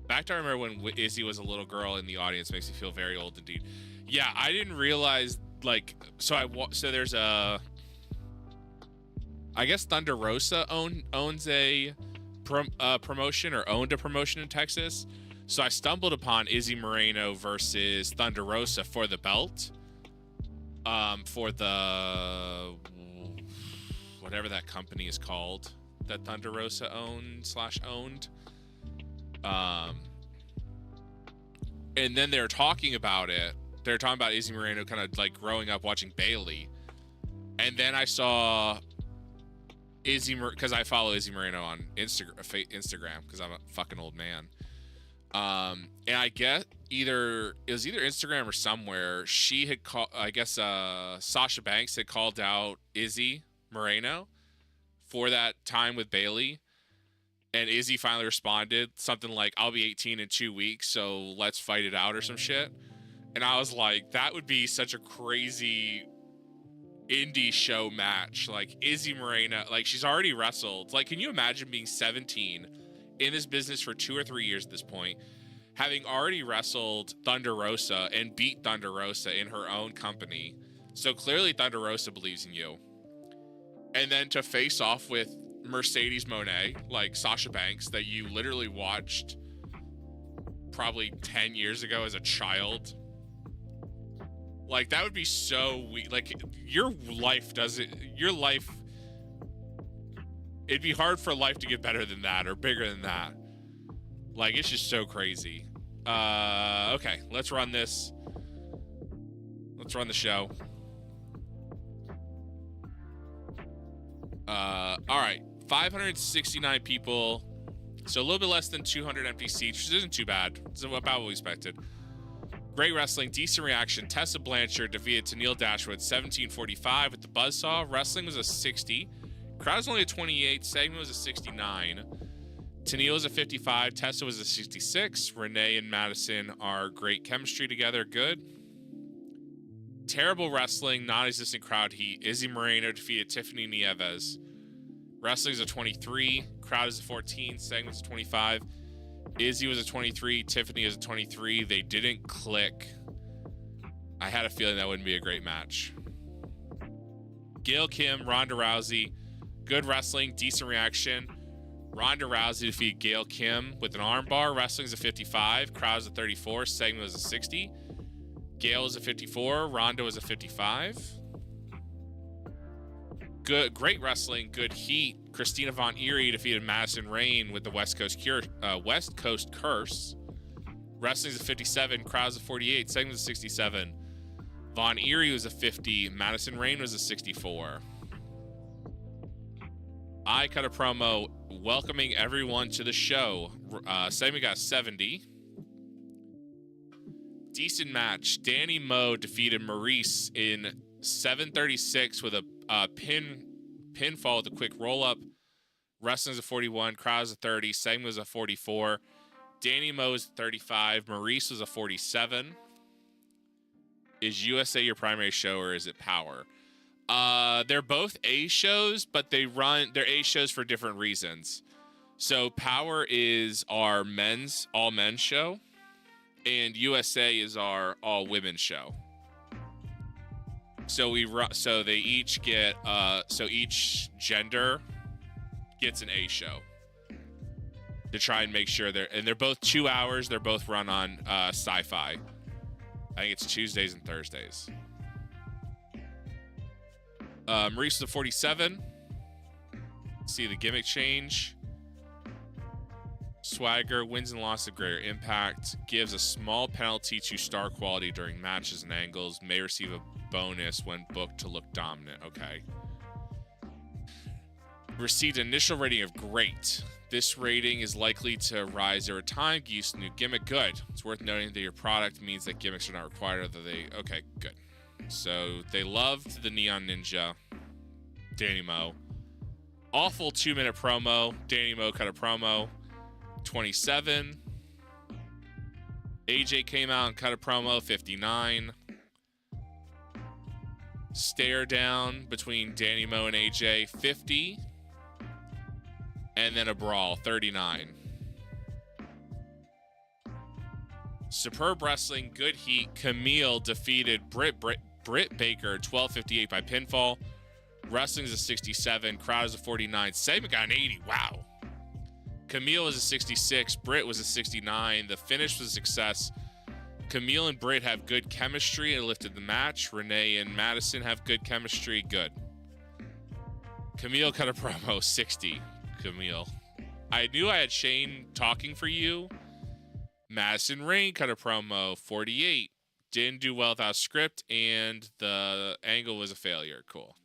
Back to I remember when Izzy was a little girl in the audience makes me feel very old indeed. Yeah, I didn't realize, like, so there's a, I guess Thunder Rosa owns a promotion or owned a promotion in Texas. So I stumbled upon Izzy Moreno versus Thunder Rosa for the belt. For the whatever that company is called that Thunder Rosa owned. And then they're talking about it. They're talking about Izzy Moreno kind of like growing up watching Bailey. And then I saw because I follow Izzy Moreno on Instagram because I'm a fucking old man. And I get it was either Instagram or somewhere she had called, I guess Sasha Banks had called out Izzy Moreno for that time with Bailey, and Izzy finally responded something like, "I'll be 18 in 2 weeks, so let's fight it out," or some shit. And I was like, that would be such a crazy indie show match. Like Izzy Moreno, like she's already wrestled. Like, can you imagine being 17 in this business for 2 or 3 years at this point, having already wrestled Thunder Rosa and beat Thunder Rosa in her own company? So clearly Thunder Rosa believes in you. And then to face off with Mercedes Moné, like Sasha Banks, that you literally watched probably 10 years ago as a child. Like, that would be so weird. Like, it'd be hard for life to get better than that or bigger than that. Like, it's just so crazy. Okay, let's run this. Let's run the show. All right, 569 people. So a little bit less than 200 empty seats, which isn't too bad. It's about what we expected. Great wrestling, decent reaction. Tessa Blanchard defeated Tennille Dashwood 17:45 with the buzzsaw. Wrestling was a 60. Crowd was only a 28. Segment was a 69. Tennille was a 55. Tessa was a 66. Renee and Madison are great chemistry together. Good. Terrible wrestling, non-existent crowd heat. Izzy Moreno defeated Tiffany Nieves. Wrestling is a 23. Crowd is a 14. Segment is a 25. Izzy was a 23. Tiffany is a 23. They didn't click. I had a feeling that wouldn't be a great match. Gail Kim, Ronda Rousey. Good wrestling, decent reaction. Ronda Rousey defeated Gail Kim with an armbar. Wrestling is a 55. Crowd is a 34. Segment was a 60. Gail was a 54. Ronda was a 55. Great wrestling, good heat. Christina Von Eerie defeated Madison Rayne with the West Coast Curse. Wrestling is a 57. Crowd is a 48. Segment is a 67. Von Eerie was a 50. Madison Rayne was a 64. I cut a promo welcoming everyone to the show. Segment got 70. Decent match. Danny Moe defeated Maurice in 7:36 with a pinfall with a quick roll-up. Wrestling is a 41. Crowd is a 30. Segment was a 44. Danny Moe is 35. Maurice was a 47. Is USA your primary show or is it Power? They're both A shows, but they're A shows for different reasons. So Power is our all men's show, and USA is our all women's show. So they each get each gender gets an A show to try and make sure they're both 2 hours. They're both run on Sci-Fi. I think it's Tuesdays and Thursdays. Maurice is a 47. See the gimmick change. Swagger wins and losses of greater impact. Gives a small penalty to star quality during matches and angles. May receive a bonus when booked to look dominant. Okay. Received an initial rating of great. This rating is likely to rise over time. Use new gimmick. Good. It's worth noting that your product means that gimmicks are not required. Okay, good. So they loved the Neon Ninja, Danny Moe. Awful 2-minute promo. Danny Moe cut a promo. 27. AJ came out and cut a promo. 59. Stare down between Danny Moe and AJ. 50. And then a brawl. 39. Superb wrestling. Good heat. Camille defeated Britt Baker 12:58 by pinfall. Wrestling is a 67. Crowd is a 49. Segment got an 80. Wow. Camille was a 66. Britt was a 69. The finish was a success. Camille and Britt have good chemistry and lifted the match. Renee and Madison have good chemistry. Good. Camille cut a promo. 60. Camille. I knew I had Shane talking for you. Madison Rayne cut a promo. 48. Didn't do well without script, and the angle was a failure. Cool.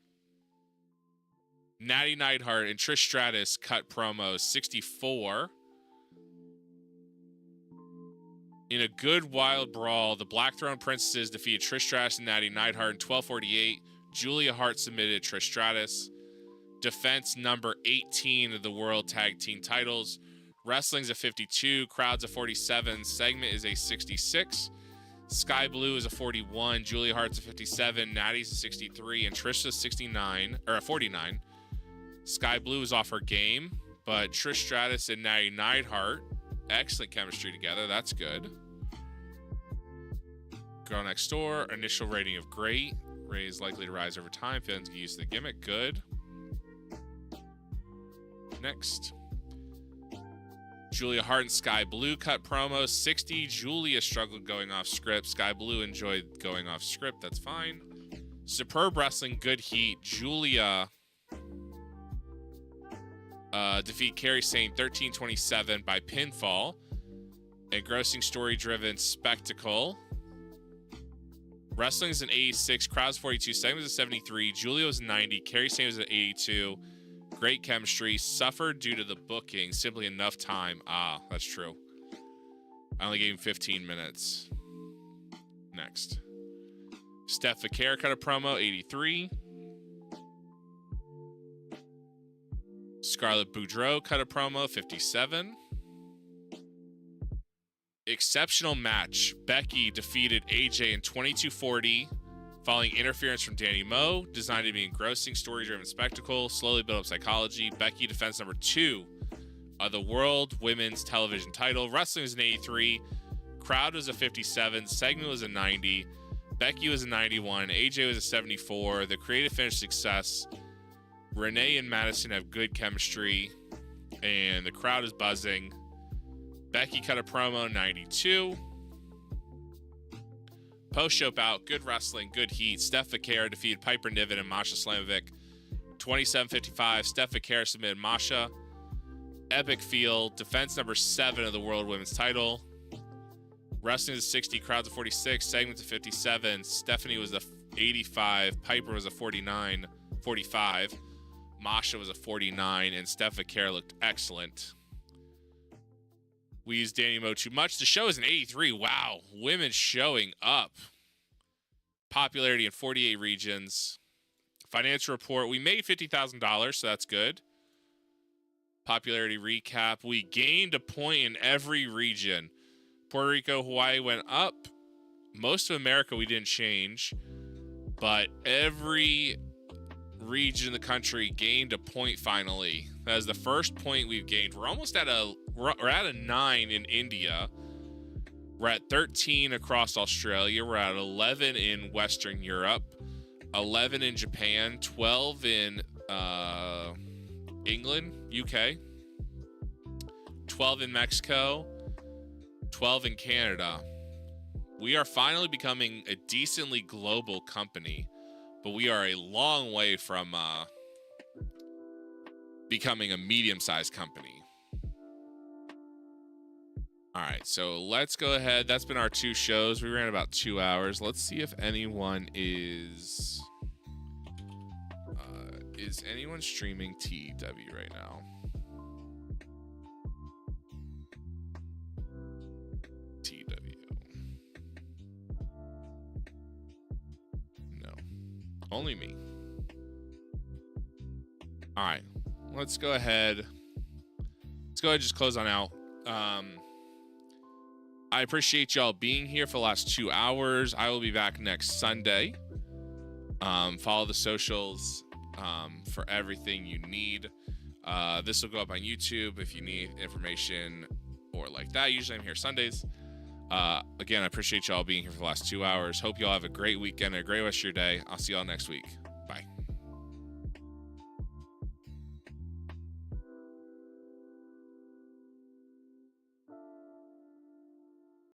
Natty Neidhart and Trish Stratus cut promos. 64. In a good wild brawl, the Black Throne Princesses defeated Trish Stratus and Natty Neidhart in 12:48. Julia Hart submitted Trish Stratus. Defense number 18 of the World Tag Team titles. Wrestling's a 52. Crowd's a 47. Segment is a 66. Sky Blue is a 41. Julia Hart's a 57. Natty's a 63. And Trish's a 69, or a 49. Sky Blue is off her game, but Trish Stratus and Natty Neidhart, excellent chemistry together. That's good. Girl Next Door, initial rating of great. Ray is likely to rise over time. Feelings get used to the gimmick. Good. Next. Julia Hart and Sky Blue cut promo. 60. Julia struggled going off script. Sky Blue enjoyed going off script. That's fine. Superb Wrestling, good heat. Julia defeat Kairi Sane 13-27 by pinfall. A grossing story-driven spectacle. Wrestling is an 86. Crowd's 42. Segment was a 73. Julia was a 90. Kairi Sane was an 82. Great chemistry. Suffered due to the booking. Simply enough time. Ah, that's true. I only gave him 15 minutes. Next. Steph Vicaire cut a promo, 83. Scarlett Boudreaux cut a promo, 57. Exceptional match. Becky defeated AJ in 22-40 following interference from Danny Moe. Designed to be engrossing, story-driven spectacle. Slowly build up psychology. Becky defends number 2 of the World Women's Television title. Wrestling was an 83. Crowd was a 57. Segment was a 90. Becky was a 91. AJ was a 74. The creative finish success. Renee and Madison have good chemistry. And the crowd is buzzing. Becky cut a promo, 92. Post-show bout, good wrestling, good heat. Steph Vicaire defeated Piper Niven and Masha Slamovic, 27-55. Steph Vicaire submitted Masha. Epic field, defense number 7 of the World Women's title. Wrestling is 60, crowds of 46, segments of 57. Stephanie was a 85, Piper was a 49, 45. Masha was a 49, and Steph Vicaire looked excellent. We used Danny Moe too much. The show is an 83. Wow. Women showing up. Popularity in 48 regions. Financial report. We made $50,000, so that's good. Popularity recap. We gained a point in every region. Puerto Rico, Hawaii went up. Most of America we didn't change. But every region in the country gained a point finally. That is the first point we've gained. We're almost at we're at a 9 in India. We're at 13 across Australia. We're at 11 in Western Europe, 11 in Japan, 12 in England, UK, 12 in Mexico, 12 in Canada. We are finally becoming a decently global company, but we are a long way from becoming a medium-sized company. All right, so let's go ahead. That's been our 2 shows. We ran about 2 hours. Let's see if anyone is anyone streaming TEW right now? TEW. No. Only me. All right. Let's go ahead. Just close on out. I appreciate y'all being here for the last 2 hours. I will be back next Sunday. Follow the socials for everything you need. This will go up on YouTube if you need information or like that. Usually I'm here Sundays. Again, I appreciate y'all being here for the last 2 hours. Hope y'all have a great weekend and a great rest of your day. I'll see y'all next week.